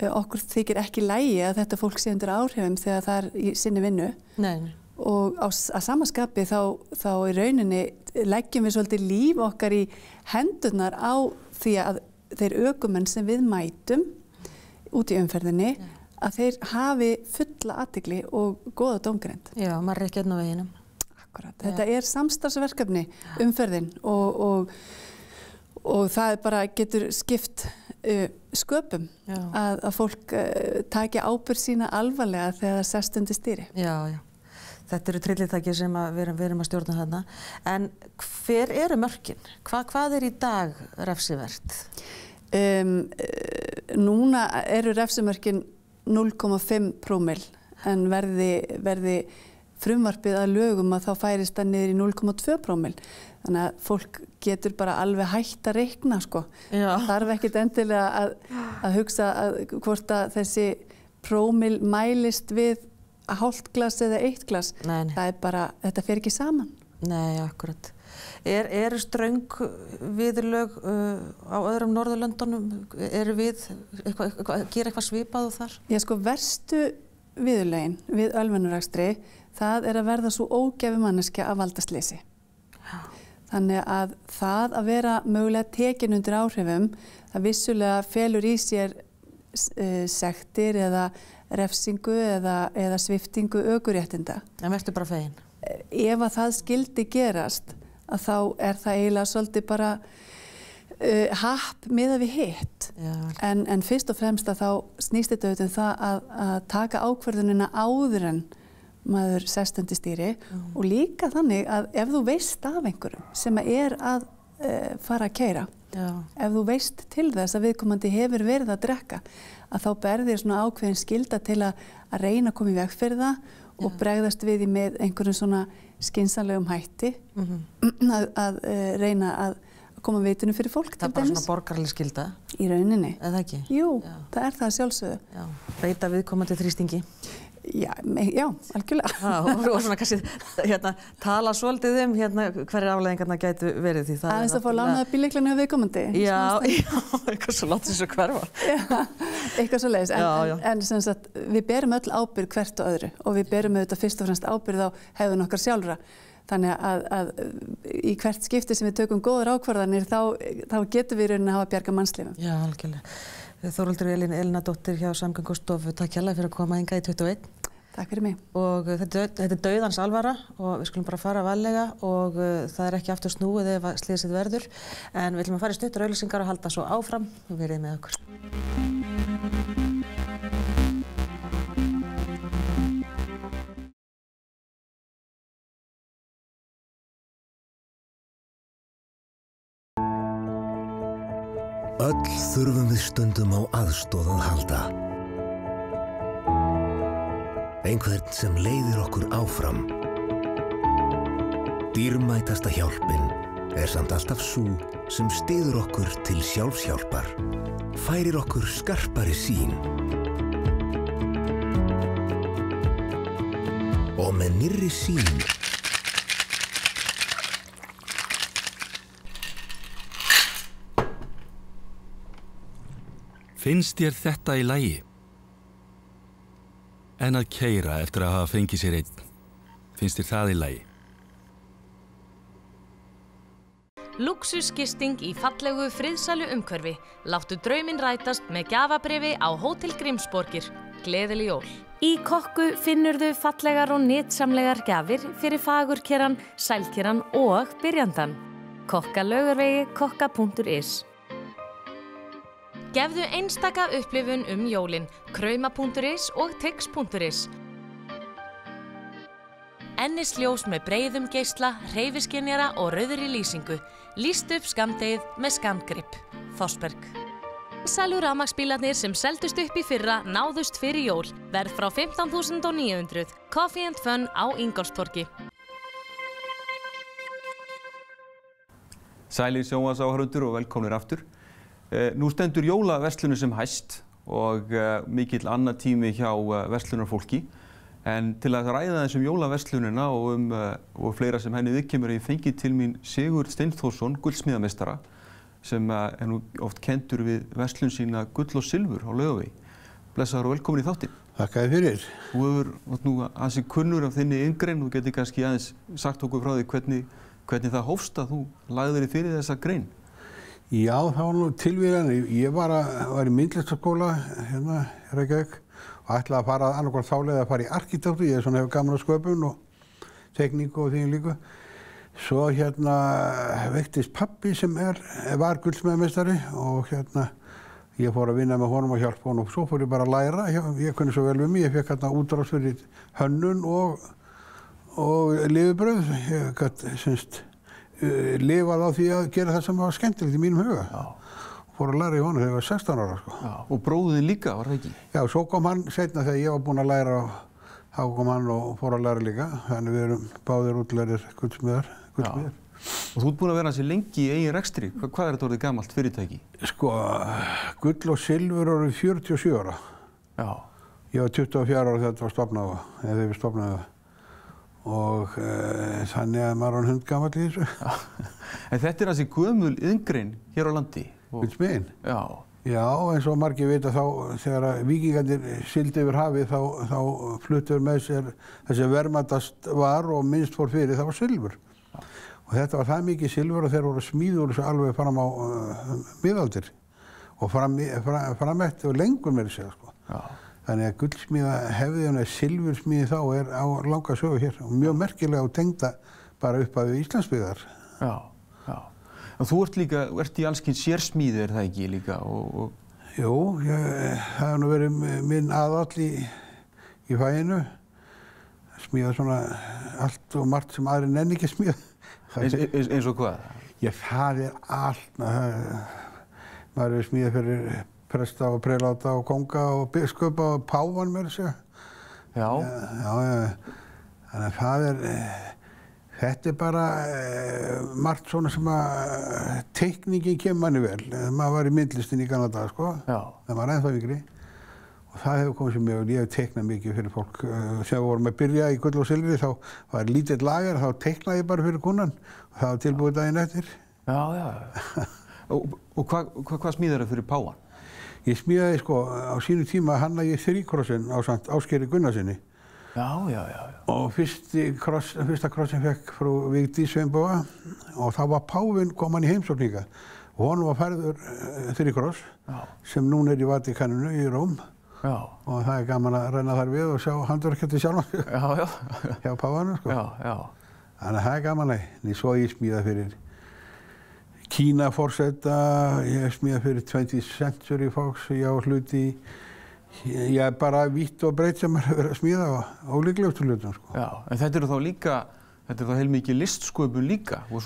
Okkur þykir ekki í lagi að þetta fólk sé undir áhrifum þegar það í sinni vinnu. Nei. Og að sama skapi þá í rauninni leggjum við svolítið líf okkar í hendurnar á því að þeir ökumenn sem við mætum út í umferðinni að þeir hafi fulla athygli og góða dómgreind. Já, maður ekki einn á veginum. Akkurat. Þetta samstarfsverkefni umferðin og það bara getur skipt sköpum að fólk taki ábyrgð sína alvarlega þegar það sest undir stýri. Já. Þetta eru trillitæki sem við erum að stjórna þarna. En hver eru mörkin? Hvað í dag refsivert? Núna eru refsimörkin 0,5 prómill en verði frumvarpið að lögum að þá færist það niður í 0,2 prómill. Þannig að fólk getur bara alveg hægt að reikna, sko. Þarf ekkert endilega að hugsa hvort að þessi prómill mælist við hálft glas eða 1 glas. Nei. Það bara, þetta fer ekki saman. Nei, akkurat. Eru ströng viðurlög á öðrum Norðurlöndunum? Eru gera eitthvað svipað og þar? Já, sko, verstu viðurlögin við ölvunarakstri, það að verða svo ógæfu manneskja að valda slysi. Þannig að vera mögulega tekin undir áhrifum, það vissulega felur í sér sektir eða refsingu eða sviptingu ökuréttinda. En vertu bara fegin? Ef að það skyldi gerast, að þá það eiginlega svolítið bara happ miðað við hitt. En fyrst og fremst að þá snýst þetta auðvitað það að taka ákvörðunina áður en maður sest undir stýri og líka þannig að ef þú veist af einhverjum sem að fara að keyra, ef þú veist til þess að viðkomandi hefur verið að drekka, að þá ber þér svona ákveðin skylda til að reyna að koma í veg fyrir það og bregðast við því með einhverjum svona skynsamlegum hætti að reyna að koma vitinu fyrir fólk. Það bara svona borgaraleg skylda? Í rauninni. Eða ekki? Jú, það það sjálfsögðu. Beita viðkomandi þrýstingi? Já, algjörlega. Og svona kannski tala svolítið hverjar afleiðingarnar gætu verið því það aðeins að fá lánaða bíllyklana hjá viðkomandi. Já, eitthvað svo látt þessu hverfa. Já, eitthvað svo leiðis. En sem sagt, við berum öll ábyrgð hvert og öðru og við berum auðvitað fyrst og fremst ábyrgð á hegðun okkar sjálfra. Þannig að í hvert skipti sem við tökum góðar ákvarðanir þá getum við í rauninni að hafa bjarga mannslífum. Já, algjörlega. Þórhildur Elínadóttir hjá Samgöngustofu, takk hérlega fyrir að koma hingað í 21. Takk fyrir mig. Og þetta er dauðans alvara og við skulum bara fara varlega og það er ekki aftur snúið ef slysið verður. En við ætlum að fara í stuttar auglýsingar og halda svo áfram og verið með okkur. Öll þurfum við stundum á aðstoð að halda. Einhvern sem leiðir okkur áfram. Dýrmætasta hjálpin er samt alltaf sú sem styður okkur til sjálfshjálpar. Færir okkur skarpari sýn. Og með nýrri sýn Finnst þér þetta í lagi? En að keyra eftir að hafa fengið sér einn. Finnst þér það í lagi? Lúxusgisting í fallegu friðsælu umhverfi. Láttu drauminn rætast með gjafabréfi á Hótel Grímsborgir. Gleðileg jól. Í Kokku finnurðu fallegar og nytsamlegar gjafir fyrir fagurkeran, sælkeran og byrjandan. Kokka Laugarvegi, kokka.is. Gefðu einstaka upplifun jólin, krauma.is og tix.is. Ennisljós með breiðum geisla, hreyfiskynjara og rauðri lýsingu. Lýst upp skammdegið með skammgrip. Fossberg. Sælu rafmagnsbílarnir sem seldust upp í fyrra náðust fyrir jól. Verð frá 15.900. Coffee and Fun á Ingólfstorgi. Sælir sjónvarpsáhorfendur og velkomnir aftur. Nú stendur jólaverslunum sem hæst og mikill annar tími hjá verslunarfólki. En til að ræða þessum jólaverslunina og fleira sem henni viðkemur ég fengið til mín Sigurð Steinþórsson, gullsmíðameistara, sem er nú oft kenndur við verslun sína Gull og Silfur á Laugavegi. Blessaður og velkomin í þáttinn. Þakka þér fyrir. Þú hefur nú ansi kunnur af þinni inngrein og getur kannski aðeins sagt okkur frá því hvernig það hófst að þú lagðir þig fyrir þessa grein. Já, það var nú tilvíðan. Ég var í myndlistarskóla hérna í Reykjavík og ætlaði að fara annarkvort þá leið að fara í arkitektur. Ég hefur gaman að sköpun og tekníku og því líka. Svo hérna veiktist pabbi sem var gullsmíðameistari og hérna ég fór að vinna með honum og hjálpa honum og svo fór ég bara að læra. Ég kunni svo vel við mig. Ég fekk hérna útrás fyrir hönnun og lifibrauð. Ég gat lifað á því að gera það sem var skemmtilegt í mínum huga. Fór að læra í honum þegar ég var 16 ára. Sko. Já, og bróðin líka, var það ekki? Já, svo kom hann seinna þegar ég var búinn að læra þá kom hann og fór að læra líka. Þannig við erum báðir útlærir gullsmíðar. Og þú ert búinn að vera hansi lengi í eigin rekstri. Hvað er þetta orðið gamalt fyrirtæki? Sko, Gull og Silfur orðið 47 ára. Já. Ég var 24 ára þegar þetta var stofnað eða þegar við stofnaði það. Og þannig að maður var hundgamall í þessu. En þetta er hansi gömul iðngrein hér á landi. Gullsmíðin? Já. Já, eins og margir vita þá þegar víkingarnir sigldu yfir hafið þá fluttu með sér þessi verðmætast var og minnst fór fyrir það var silfur. Og þetta var það mikið silfur og þeir voru smíður þessu alveg fram á miðaldir og fram eftir og lengur með þessu. Sko. Þannig að gullsmíðahefðin eða silfursmíði þá á langa sögu hér og mjög merkilega og tengda bara upp að Íslandsbyggðar. Já. Og þú ert í alls kyns sérsmíði, er það ekki líka? Jú, það hefur nú verið minn aðall í faginu. Smíða svona allt og margt sem aðri nenni ekki að smíða. Eins og hvað? Já, það er allt. Maður er smíða fyrir presta og preláta og konga og biskupa og páfan með þessu. Já. Þannig að þetta er bara margt svona sem að teikningin kemur manni vel. Maður var í myndlistin í gamla daga, sko. Já. Það var ennþá yngri. og það hefur komið sér mjög, ég hef teiknað mikið fyrir fólk. Þegar við vorum að byrja í Gull og Silfri þá var lítill lager, þá teiknaði ég bara fyrir kunnan og það var tilbúið daginn eftir. Og hvað smíðar það fyrir páfann? Ég smíðaði sko á sínu tíma hannaði ég þríkrossin ásamt Ásgeiri Gunnarsinni. Og fyrsta krossin fekk frú Vigdís Sveinbúa og þá var páfinn kom hann í heimsókninga og honum var færður þríkross sem núna í Vatíkaninu í Róm og það gaman að renna þar við og sjá handverkefni sjálfan hjá páfanum sko. Þannig að það gaman að svo ég smíða fyrir Kína forseta, ég smíða fyrir 20th Century Fox, ég á hluti ég er bara vítt og breytt sem er verið að smíða á ólíklegustu hlutum sko. En þetta eru þá líka, þetta er þá heilmikið listsköpun líka og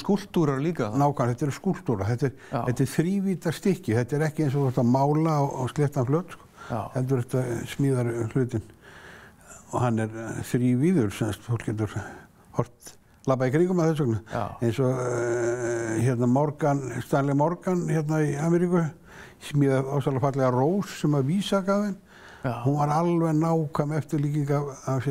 skúlptúrar líka? Nákvæmlega, þetta eru skúlptúrar, þetta er þrívítar stykki, þetta er ekki eins og þetta mála á sléttan flöt sko. Þetta er þetta smíðar hlutin og hann er þrívíður, semst fólk getur hort labba í kringum að þess vegna eins og Stanley Morgan hérna í Ameríku smíðað ósæðlega fallega rós sem að Vísa gaf þeim. Hún var alveg nákvæm eftirlíking af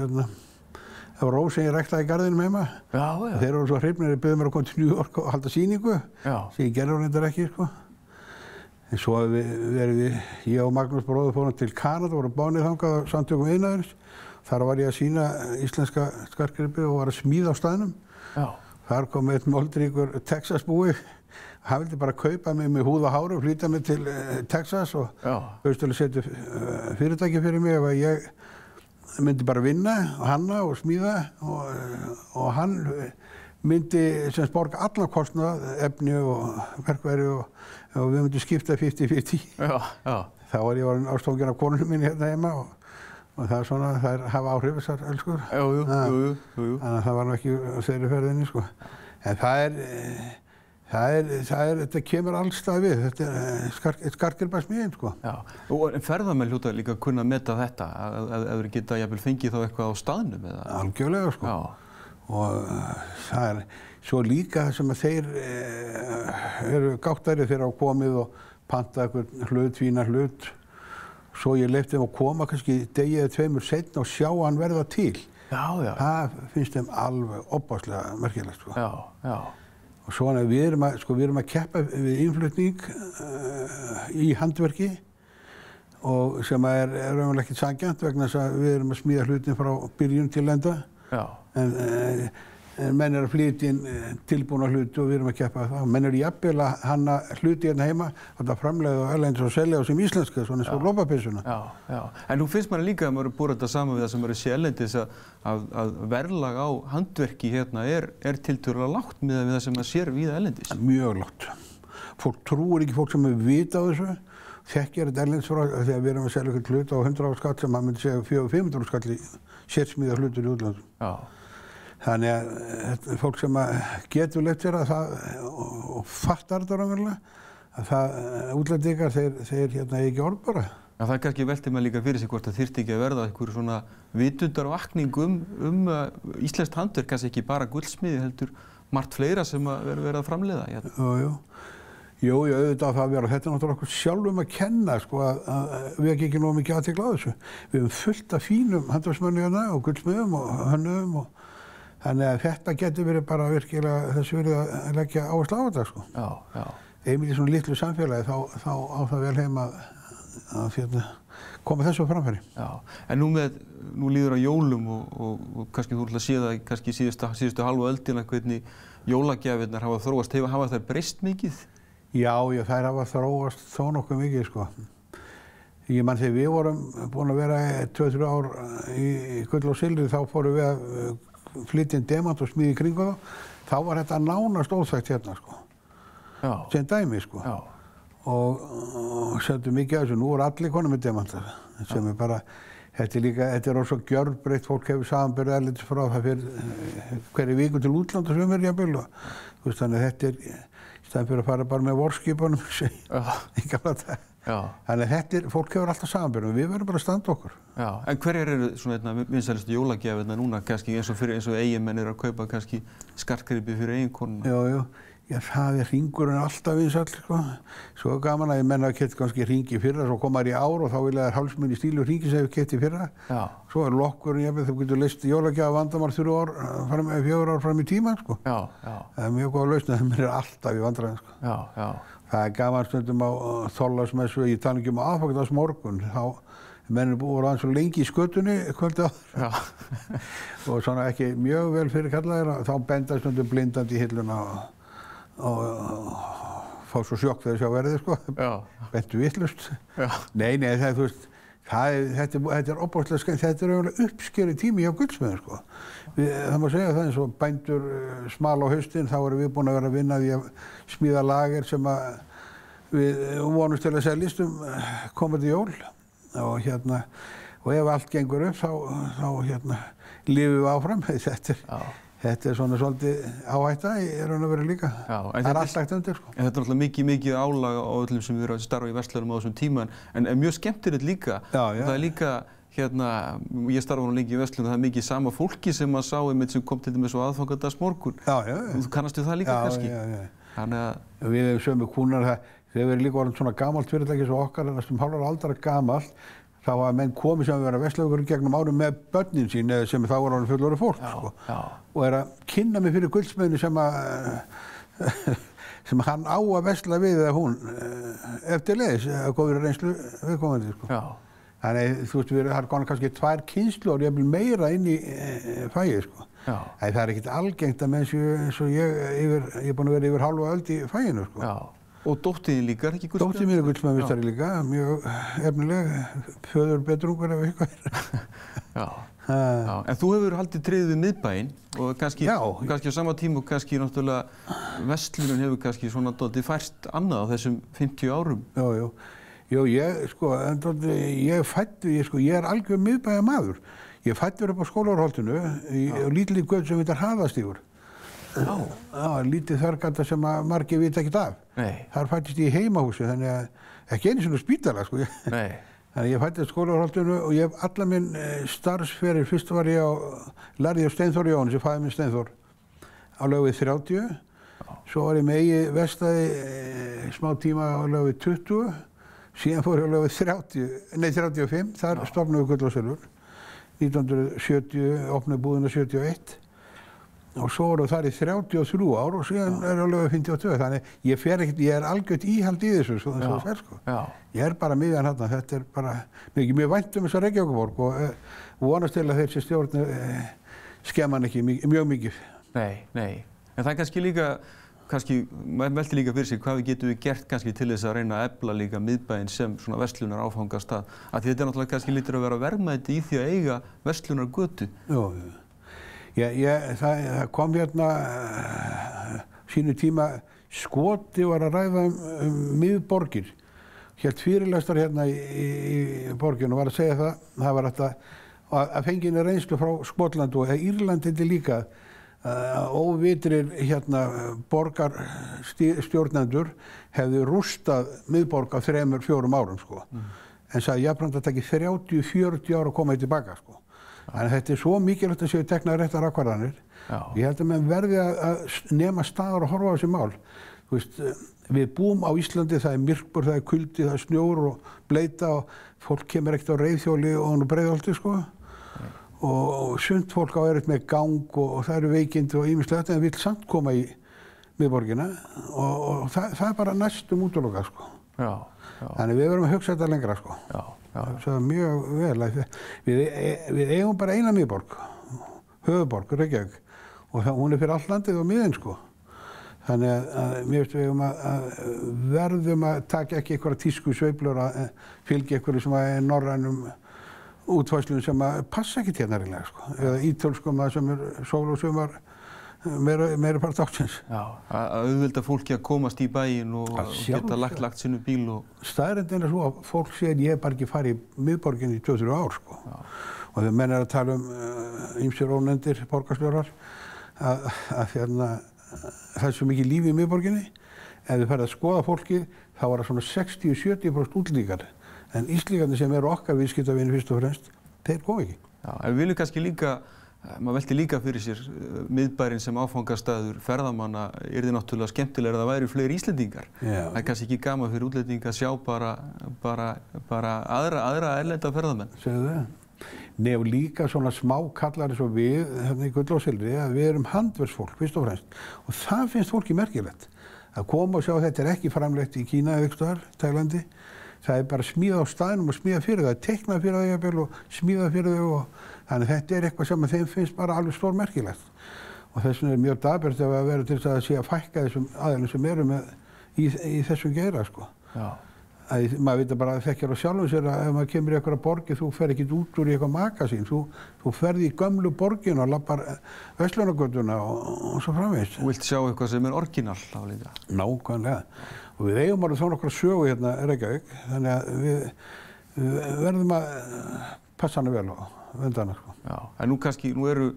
rós sem ég ræktaði í garðinum heima. Þeir eru svo hrifnir að biðja mér að koma til New York og halda sýningu sem ég gerði reyndar ekki sko. En svo ég og Magnús bróðir fórum til Kanada, voru bánir þangað á Samtökum iðnaðarins. Þar var ég að sýna íslenska skartgripi og var að smíða á staðnum. Þar kom einn moldríkur Texas búi. Hann vildi bara kaupa mig með húð og hár og flytja mig til Texas og auðvitað setja fyrirtæki fyrir mig ef ég myndi bara vinna og hanna og smíða og hann myndi semst borga allan kostnað, efni og verkværi og við myndum skipta 50-50. Þá var ég orðinn ástofnginn af konunum minni hérna heima og það er svona, þær hafa áhrif þessar elskur. Þannig að það var nú ekki á þeirri ferðinni sko. En þetta kemur allstað við, þetta er skartgripasmíðin sko. Og ferðamenn hljóta líka að kunna meta þetta, að þeir geta jafnvel fengið þá eitthvað á staðnum eða? Algjörlega sko. Og það er svo líka sem að þeir eru gáttari þegar á komið og panta einhvern hlut, fína hlut. Svo ég leyfti þeim að koma kannski degi eða tveimur seinna og sjá hann verða til. Það finnst þeim alveg opaslega merkilegt sko. Og svona við erum að keppa við innflutning í handverki og sem er raunverulega ekki sanngjarnt vegna þess að við erum að smíða hlutin frá byrjun til enda. En menn er að flytja inn tilbúna hluti og við erum að keppa það. Menn eru jafnvel að hanna hluti hérna heima og framleiða og erlendis og selja á sem íslenska, svona eins og lopapissuna. En nú finnst manni líka að maður búið þetta saman við það sem eru erlendis að verðlag á handverki hérna er tiltölulega lágt miðað við það sem maður sér víða erlendis. Mjög lágt. Fólk trúir ekki fólk sem er vita á þessu. Þekkir þetta erlendis frá þegar við erum að selja eitthvað hlut á 100 skall sem maður myndi segja 400-500 skall í sérsmíða hlutur í útlandum. Þannig að fólk sem getur leyft sér og fattar þetta raunverulega, að útlendingar þeir hérna ekki orð bara. Það er kannski veltið maður líka fyrir sig hvort það þyrfti ekki að verða einhver svona vitundarvakning íslenskt handverk, kannski ekki bara gullsmiði heldur margt fleira sem verið að framleiða hérna. Jú, auðvitað það að vera. Þetta er náttúrulega okkur sjálfum að kenna sko að við ekki nógu mikið athygli á þessu. Við höfum fullt af fínum handverksmönnum hérna og gullsmiðum og hönnuðum og þannig að þetta getur verið bara virkilega þessu verið að leggja áherslu á þetta sko. Einmitt í svona litlu samfélagi þá á það vel heim að koma þessu á framfæri. En nú líður á jólum og kannski þú ætla að sé það kannski síðustu halvu öldina hvernig jólagjafirnar hafa þróast. Hafa þær breyst mikið? Já, þær hafa þróast þó nokkuð mikið sko. Ég man þegar við vorum búin að vera 2-3 ár í Gull og Silfri þá fórum við að flytja inn demant og smíði í kringu þá var þetta nánast óþekkt hérna sko. Sem dæmi sko. Og settum mikið af þessu. Nú er allir konum með demantar sem er bara, þetta er også gjörbreytt, fólk hefur samanburð erlendis frá það fyrir hverju viku til útlanda sem er jafnvel og þannig að þetta er í staðinn fyrir að fara bara með vorskipunum í gamla dag. Þannig að fólk hefur alltaf samanburð og við verðum bara að standa okkur. En hverjar eru svona vinsælustu jólagjafirnar núna kannski eins og eiginmenn eru að kaupa kannski skartgripi fyrir eiginkonuna? Já, það hringurinn alltaf vinsæll, sko. Svo gaman að ég menna að keypti kannski hringi í fyrra, svo kom maður í ár og þá vilja þær hálfsmenn í stílu hringi sem ég keypti í fyrra. Já. Svo lokkurinn, jafnvel, þú getur leyst jólagjafa vandamál 4 ár fram í tímann, sko. Já, já. Það mjög góð lausn, það mér alltaf í vandræðin, sko. Já, já. Það gaman stundum á Þorláksmessu, ég tala ekki á aðfangadagmorgun, þá menn voru aðeins svo lengi í skötunni kvöldi áður. Og svona ekki mjög vel fyrir kallaðir, þá benda stundum blindandi í hilluna og fá svo sjokk þegar sjá verðið, sko. Bentu vitlaust. Nei, það, þú veist, þetta er opbóðslega skemmt, þetta er eiginlega uppskeri tími hjá gullsmiðum, sko. Það má segja það eins og bændur smal á haustin, þá erum við búin að vera að vinna því að smíða lager sem við vonumst til að seljast komandi jól. Og ef allt gengur upp, þá lifum við áfram. Þetta er svona svolítið áhætta í raun og veru líka. Það er allt lagt undir, sko. En þetta er náttúrulega mikið álag á öllum sem við erum að starfa í verslunum á þessum tíma, en mjög skemmtilegt líka. Það er líka, ég starfa nú lengi í verslunum, það er mikið sama fólki sem að sá einmitt sem kom til dæmis á aðfangadagsmorgun. Þú kannast við það líka kannski? Já. Við hefum sömu kúnar, þegar við erum líka orðin svona gamalt fyrirtæki sem okkar, næstum hálfar aldar gamalt, þá hafa menn komið sem vera verslunarvörður gegnum árum með börnin sín sem þá voru orðin fullorðið fólk, sko. Og er að kynna mig fyrir gullsmiðinu sem hann á að versla við eða hún eftirleiðis að góður reynslu viðkomandi, sko. Þannig, þú veist, það er konar kannski 2 kynslóðir, jafnvel meira inn í fæið, sko. Það er ekkert algengt að menn eins og ég er búinn að vera yfir hálfa öld í fæinu, sko. Og dóttiðin líka, er ekki gullsmiður? Dóttiðin mín er gullsmiðarmeistari líka, mjög efnileg, föður betrungur ef eitthvað. En þú hefur haldið tryggð við miðbæinn og kannski á sama tíma og kannski náttúrulega verslunin hefur kannski svona dálítið fært annað á þessum 50 árum. Jú, ég er algjör miðbæjamaður. Ég fættur upp á Skólavarholtinu í lítilli götu sem heitir Hafastígur. Lítið þörgata sem margir vita ekkert af. Þar fættist ég í heimahúsi, þannig að ekki einu svona spítala, sko. Þannig að ég fættist Skólavarholtinu og ég hef alla minn starfsferil. Fyrst var ég lærði á Steinþór Jóhannes, ég fæði minn Steinþór á Laugavegi 30. Svo var ég með eigi verkstæði smá tíma á Laugavegi 20. Síðan fór ég á Laugavegi 35, þar stofnuðu Gull og Silfur. 1970 opnaði búðina 71. Og svo voru þar í 33 ár og síðan er ég alveg 52. Þannig ég er algjört íhald í þessu, svo það fer, sko. Ég er bara miðjan hérna, þetta er bara mjög vænt þessa Reykjavíkurborg og vonast til að þessi stjórn skemma hann ekki mjög mikið. Nei. En það er kannski líka, maður velti líka fyrir sig hvað við getum gert kannski til þess að reyna að efla líka miðbæinn sem svona verslunar áfangastað. Þetta er náttúrulega kannski lítur að vera verðmæti í því að eiga verslunargötu. Það kom hérna sínu tíma Skoti var að ræða miðborgir. Hélt fyrirlestar hérna í borginu og var að segja það var að fenginni reynslu frá Skotland og Írlandi líka óvitrir hérna borgarstjórnendur hefðu rústað miðborg á 3-4 árum, sko. En sagði jafnframt að það taki 30-40 ár að koma tilbaka, sko. Þannig að þetta er svo mikilvægt að séu teknar réttar ákvarðanir. Ég held að menn verði að nema staðar og horfa á þessi mál. Þú veist, við búum á Íslandi, það er myrkbur, það er kuldi, það er snjór og bleita og fólk kemur ekkert á reiðhjóli og Breiðholti, sko. Og sumt fólk á erfitt með gang og það eru veikindi og ýmislegt en vill samt koma í miðborgina og það er bara næstum útilokað, sko. Þannig við verðum að hugsa þetta lengra, sko. Það er mjög vel. Við eigum bara eina miðborg, höfuðborg, Reykjavík, og hún er fyrir allt landið og miðinn, sko. Þannig að mér veist við verðum að taka ekki einhverja tísku sveiflur að fylgja einhverju sem er norrænum útfærslum sem passa ekki hérna reynilega, sko. Eða ítölskum sem er sól og sumar meira part átsins. Að auðvelda fólki að komast í bæinn og geta lagt sinu bíl og... Staðreyndin er svo að fólk segir ég hef bara ekki farið í miðborgin í 2-3 ár, sko. Og þegar menn er að tala ýmsir ónefndir borgarstjórar að það er svo mikið líf í miðborginni. Ef þið ferð að skoða fólkið þá var það svona 60-70% útlendingar. En Íslendingarnir sem eru okkar viðskiptavinir fyrst og fremst, þeir koma ekki. En við viljum kannski líka maður velti líka fyrir sér miðbærinn sem áfangastaður ferðamanna yrði náttúrulega skemmtilega að það væri fleiri Íslendingar. Það er kannski ekki gaman fyrir útlendinga að sjá bara aðra erlenda ferðamenn. Segðu það. Nei, og líka svona smákallar eins og við, hérna í Gull og Silfri, að við erum handverksfólk, fyrst og fremst. Og það finnst fólki merkilegt. Að koma og sjá að þetta er ekki framleitt í Kína eða eitthvað þar, Tælandi. Það er bara smíðað á staðnum og smíðað fyrir það, teiknað fyrir það jafnvel og smíðað fyrir þau og þannig að þetta er eitthvað sem þeim finnst bara alveg stór merkilegt. Og þess vegna er mjög dapurt ef að vera til þess að sé að fækka þessum aðeilum sem eru með í þessum geira, sko. Já. Maður veit bara að þekkjar á sjálfum sér að ef maður kemur í einhverja borgi, þú fer ekkert út úr í eitthvað magasín. Þú ferð í gömlu borgina og lappar Verslunargötuna og svo framvegis. Þú vilt sjá eitthvað sem er orginal á líka. Nákvæmlega. Og við eigum alveg þá nokkra sögu hérna í Reykjavík, þannig að við verðum að passa hana vel og venda hana, sko. Já, en nú eru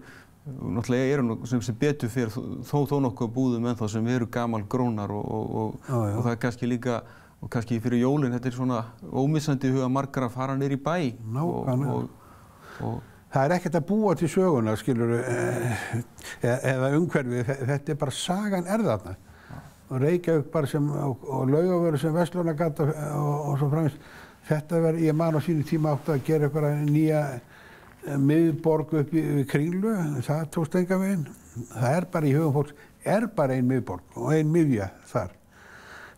sem betur fyrir þó nokkuð búðum ennþá sem eru gamalgrónar og það er kannski líka og kannski fyrir jólin, þetta er svona ómissandi huga margra að fara niður í bæ. Nákvæmlega. Það er ekkert að búa til söguna, skilurðu, eða umhverfið, þetta er bara sagan þarna. Og Reykjavík bara sem, og Laugavör sem Verslunargata og svo framvegis. Þetta ég man á sínu tíma átti að gera eitthvað nýja miðborg upp í Kringlu, það tókst engan veginn. Það er bara í hugum fólks, bara ein miðborg og ein miðja þar.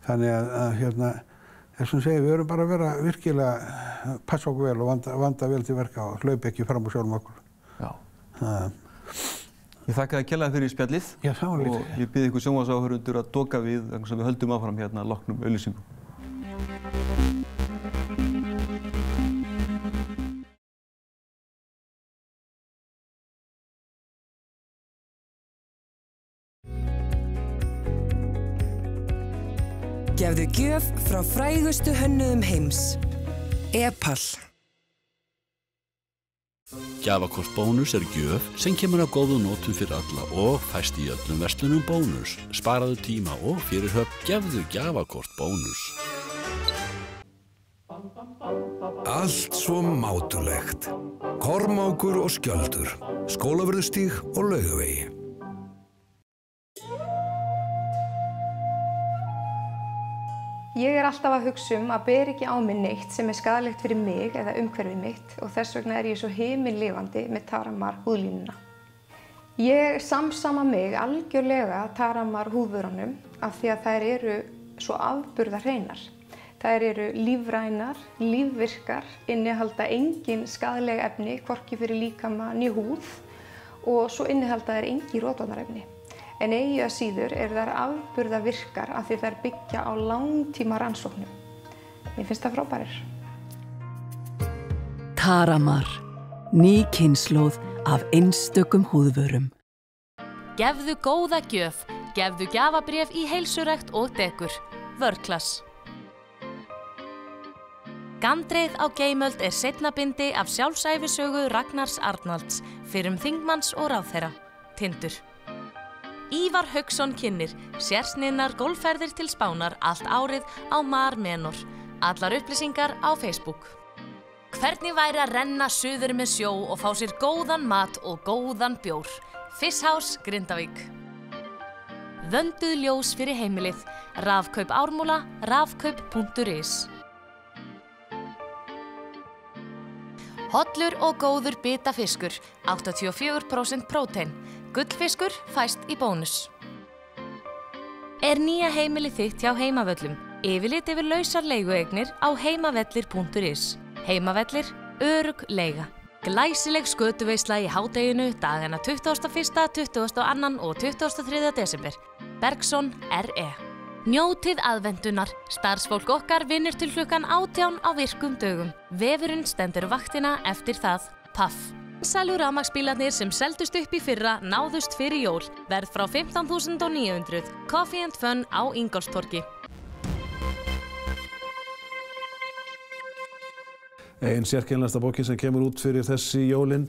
Þannig að hérna, þessum segir við erum bara að vera virkilega passa okkur vel og vanda vel til verka og hlaupa ekki fram úr sjálfum okkur. Já. Ég þakka þér kærlega fyrir spjallið. Já, það var lítið. Og ég bið ykkur sjónvarpsáhorfendur að doka við þannig sem við höldum áfram hérna að loknum auglýsingum. Gefðu gjöf frá frægustu hönnuðum heims. Epal. Gjafakort Bónus er gjöf sem kemur á góðu nótum fyrir alla og fæst í öllum verslunum Bónus. Sparaðu tíma og fyrirhöfn, gefðu gjafakort Bónus. Allt svo mátulegt. Kormákur og Skjöldur. Skólavörðustíg og Laugavegi. Ég er alltaf að hugsa að bera ekki á mig neitt sem er skaðlegt fyrir mig eða umhverfið mitt og þess vegna er ég svo himinlifandi með Taramar húðlínuna. Ég samsama mig algjörlega Taramar húðvörunum af því að þær eru svo afburðahreinar. Þær eru lífrænar, lífvirkar, innihalda engin skaðleg efni, hvorki fyrir líkama né húð og svo innihalda þær engin rotvarnarefni. En eigi að síður þær afburðavirkar af því þær byggja á langtíma rannsóknum. Mér finnst það frábærir. Taramar. Ný kynslóð af einstökum húðvörum. Gefðu góða gjöf. Gefðu gjafabréf í heilsurækt og dekur. Vörklass. Gandreið á Geimöld er seinna bindi af sjálfsævisögu Ragnars Arnalds, fyrrum þingmanns og ráðherra. Tindur. Ívar Hauksson kynnir sérsniðnar golfferðir til Spánar allt árið á Mar Menor. Allar upplýsingar á Facebook. Hvernig væri að renna suður með sjó og fá sér góðan mat og góðan bjór? Fish House, Grindavík. Vönduð ljós fyrir heimilið. Rafkaup Ármúla, rafkaup.is. Hollur og góður bitafiskur, 84% prótein. Gullfiskur fæst í Bónus. Er nýja heimilið þitt hjá Heimavöllum? Yfirlit yfir lausar leigueignir á heimavellir.is. Heimavellir, örugg leiga. Glæsileg skötuveisla í hádeginu dagana 21., 22. og 23. desember. Bergson, R.E. Njótið aðvendunar. Starfsfólk okkar vinnur til klukkan 18 á virkum dögum. Vefurinn stendur vaktina eftir það. Paff. Sælu rafmagnsbílarnir sem seldust upp í fyrra náðust fyrir jól. Verð frá 15.900. Coffee and Fun á Ingólfstorgi. Ein sérkennlegasta bókin sem kemur út fyrir þessi jólin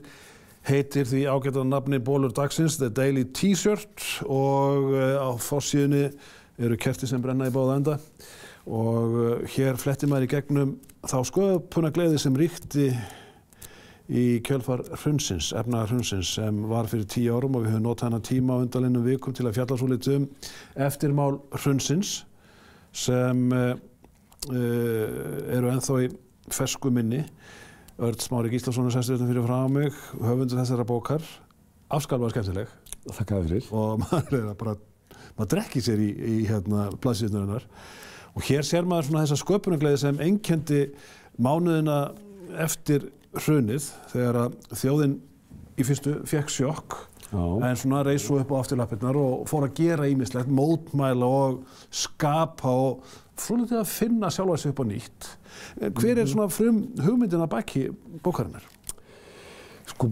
heitir því ágæta nafni Bólur dagsins, The Daily T-shirt, og á forsíðunni eru kerti sem brenna í báða enda og hér flettir maður í gegnum þá sköpunargleði sem ríkti í kjölfar hrunsins, efnahagshrunsins sem var fyrir 10 árum og við höfum notað hana tíma á undanlinnum vikum til að fjalla svolítið eftirmál hrunsins sem eru ennþá í fersku minni. Örn Smári Gíslason sestur fyrir frá mig, höfundur þessara bókar, afskaplega skemmtileg. Þakka fyrir. Og maður drekkir sér í blaðsíðurnar hennar. Og hér sér maður svona þessa sköpunargleði sem einkenndi mánuðina eftir hrunið þegar að þjóðin í fyrstu fékk sjokk en svona reis svo upp á afturlappirnar og fór að gera ýmislegt, mótmæla og skapa og svolítið að finna sjálfa sig upp á nýtt. Hver svona hugmyndin að baki bókarinnar? Sko,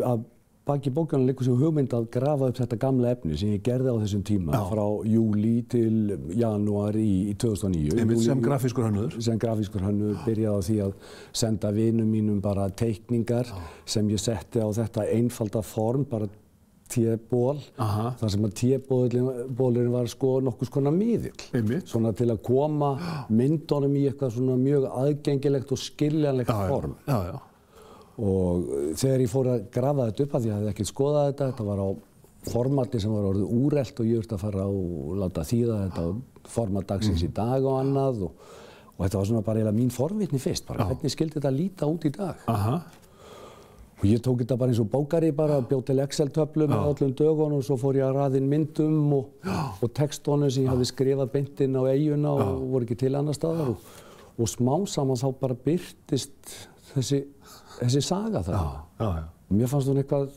að baki bókarinnar liggur sem hugmynd að grafa upp þetta gamla efni sem ég gerði á þessum tíma frá júlí til janúar í 2009. Sem grafískur hönnuður? Sem grafískur hönnuður, byrjaði á því að senda vinum mínum bara teikningar sem ég setti á þetta einfalda form, bara téból, þar sem að tébólurinn var sko nokkurs konar miðill. Svona til að koma myndunum í eitthvað svona mjög aðgengilegt og skiljanlegt form. Og þegar ég fór að grafa þetta upp að ég hafði ekkert skoðað þetta var á formati sem var orðið úrelt og ég þurfti að fara og láta þýða þetta á format dagsins í dag og annað og þetta var svona bara eiginlega mín forvitni fyrst, bara hvernig skildi þetta líta út í dag. Og ég tók þetta bara eins og bókari, bjó til Excel-töflu með öllum dögunum og svo fór ég að raða inn myndum og textónu sem ég hafði skrifað beint inn á eyjuna og voru ekki til annar staðar og smám saman þá bara birtist þessi saga það. Mér fannst hún eitthvað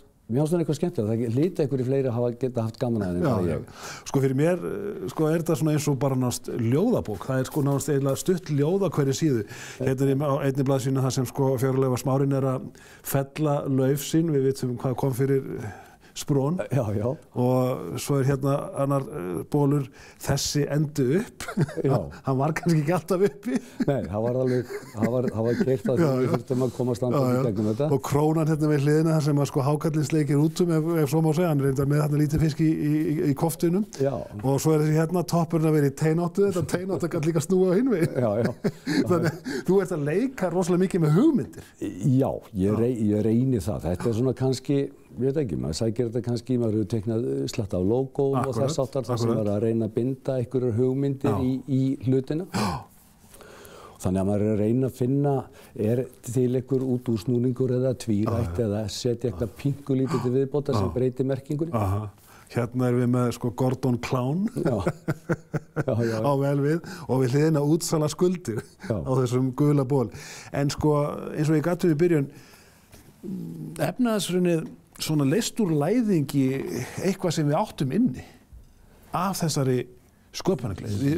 skemmtilegt. Það hlyti einhverju fleiri að geta haft gaman að henni en ég. Sko fyrir mér er þetta svona eins og bara nást ljóðabók. Það sko nást eiginlega stutt ljóð á hverju síðu. Hérna á einni blaðsíðunni þar sem sko Fjárlaug Smárin er að fella lauf sín. Við vitum hvað kom fyrir sprón. Og svo er hérna annar bólur þessi endu upp. Hann var kannski ekki alltaf uppi. Nei, það var gert að við þurftum að koma standandi gegnum þetta. Og krónan hérna við hliðina þar sem að sko hákarlinn sleikir út ef svo má segja. Hann reyndar með þarna lítið fisk í koftunum. Og svo er þessi hérna toppurinn að vera í teinóttu. Þetta teinóttu kann líka snúa á hinn veginn. Þannig þú ert að leika rosalega mikið með hugmyndir. Já, ég reyni það. Þetta er svona kannski ég veit ekki, maður sækir þetta kannski, maður hefur teiknað slatta af logóum og þess áttar þar sem var að reyna að binda einhverjar hugmyndir í hlutina. Þannig að maður er að reyna að finna, er til einhver útúrsnúningur eða tvírætt eða setja eitthvað pingulítið til viðbótar sem breytir merkingunni. Hérna erum við með sko Gordon Clown á vel við og við hliðina útsala skuldir á þessum gula ból. En sko eins og ég gat við í byrjun, efnahagshrunið svona leyst úr læðingi eitthvað sem við áttum inni af þessari sköpunargleði.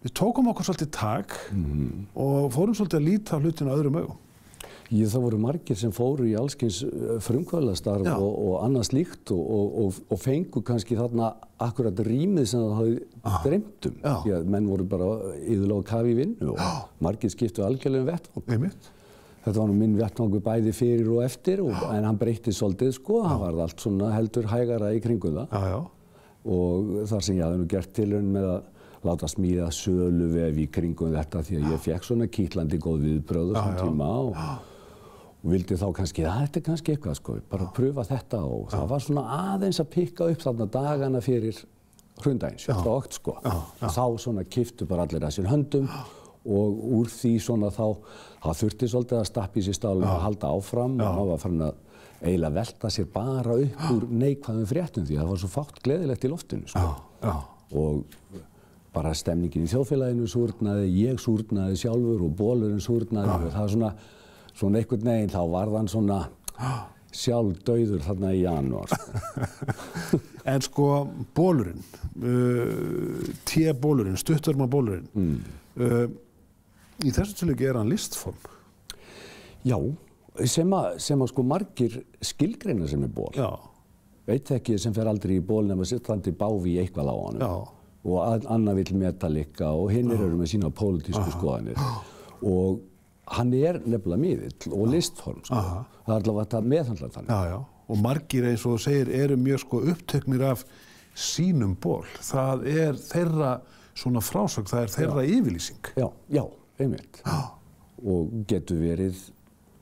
Við tókum okkur svolítið tak og fórum svolítið að líta á hlutinu á öðrum augum. Það voru margir sem fóru í allskyns frumkvöðlastarf og annað slíkt og fengu kannski þarna akkurat rýmið sem það hafði dreymt um. Því að menn voru bara iðulega á kafi í vinnu og margir skiptu algjörlega vettvang. Þetta var nú minn vettvangur bæði fyrir og eftir, en hann breyttist svolítið sko, hann varð allt svona heldur hægara í kringum það. Og þar sem ég hafði nú gert tilraun með að láta smíða söluvef í kringum þetta því að ég fekk svona kitlandi góð viðbrögð á þessum tíma og vildi þá kannski, þetta er kannski eitthvað sko, bara pröfa þetta og það var svona aðeins að pikka upp þarna dagana fyrir hrundaginn, 7. og 8 sko. Þá svona kiptu bara allir að sér höndum og úr því svona það þurfti svolítið að stappa í sér stálum og halda áfram og það var farin að eiginlega velta sér bara upp úr neikvæðum fréttum því að það var svo fátt gleðilegt í loftinu sko. Og bara stemningin í þjóðfélaginu súrnaði, ég súrnaði sjálfur og bolurinn súrnaði og það svona einhvern veginn þá varð hann svona sjálf dauður þarna í janúar. En sko bolurinn, T-bolurinn, stutturma bolurinn, í þessu tilviki er hann listform? Já, sem að sko margir skilgreina sem er ból. Veit ekki sem fer aldrei í ból nema sittandi bávi í eitthvað á honum. Og annar vill metalika og hinnir eru með sína pólitísku skoðanir. Og hann er nefnilega miðill og listform sko. Það er allavega þetta meðhandla þannig. Og margir eins og þú segir eru mjög sko uppteknir af sínum ból. Það er þeirra svona frásögn, það er þeirra yfirlýsing. Já, einmitt. Og getur verið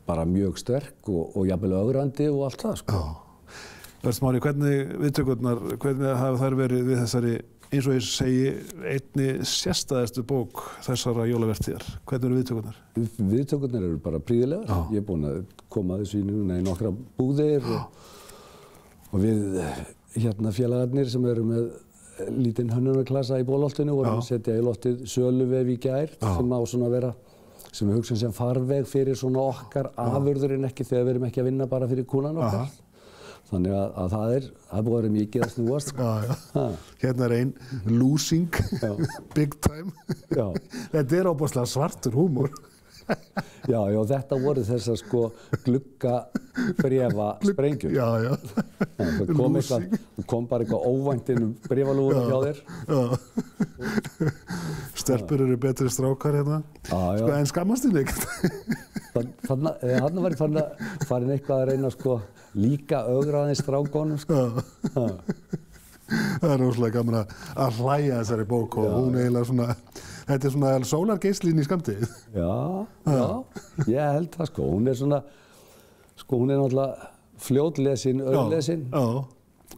bara mjög sterk og jafnvel ögrandi og allt það, sko. Örn Smári, hvernig viðtökurnar, hvernig hafa þær verið við þessari, eins og ég segi, einni sérstæðustu bók þessara jólavertíðar? Hvernig eru viðtökurnar? Viðtökurnar eru bara prýðilegar. Ég er búinn að koma þessu í núna í nokkra búðir og við félagarnir sem eru með lítinn hönnunarklasa í Bolholtinu vorum að setja í loftið söluvef í gær sem á svona að vera, sem við hugsaum sem farveg fyrir svona okkar afurður en ekki þegar við erum ekki að vinna bara fyrir kúnan okkar. Þannig að það er búið að vera mikið að snúast. Hérna er ein losing, big time. Þetta er óbúslega svartur húmor. Já, þetta voru þessar sko gluggabréfa sprengjur. Það kom bara eitthvað óvænt inn bréfalúgur hjá þér. Stelpur eru betri strákar hérna. En skammast þín ekkert? Þarna var ég farin eitthvað að reyna sko líka ögraðins strákonum. Það er rosalega gaman að hlæja þessari bók og hún eiginlega svona, þetta er svona sólargeislín í skammdegið. Já, ég held það sko. Hún er svona, sko hún er náttúrulega fljótlesin, auðlesin.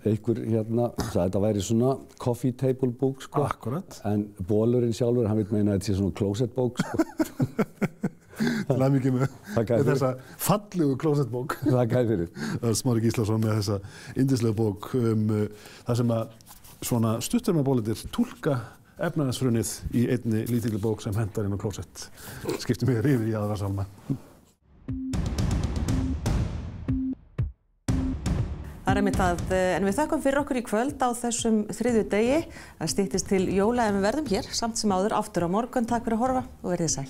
Einhver sagði að þetta væri svona coffee table bók sko. Akkurat. En Bolurinn sjálfur, hann vil meina að þetta sé svona closet bók sko. Til aðmikið með þessa fallegu klósettbók. Þakka þér fyrir. Það er Smári Gíslason með þessa yndislegu bók það sem að svona stuttarmabólitir túlka efnahagshrunið í einni lítilli bók sem hendar inn á klósett. Skiptum við yfir í aðra sálma. Það er einmitt það, en við þökkum fyrir okkur í kvöld á þessum þriðjudegi. Það styttist til jóla en við verðum hér samt sem áður aftur á morgun. Takk fyrir að horfa og verið sæl.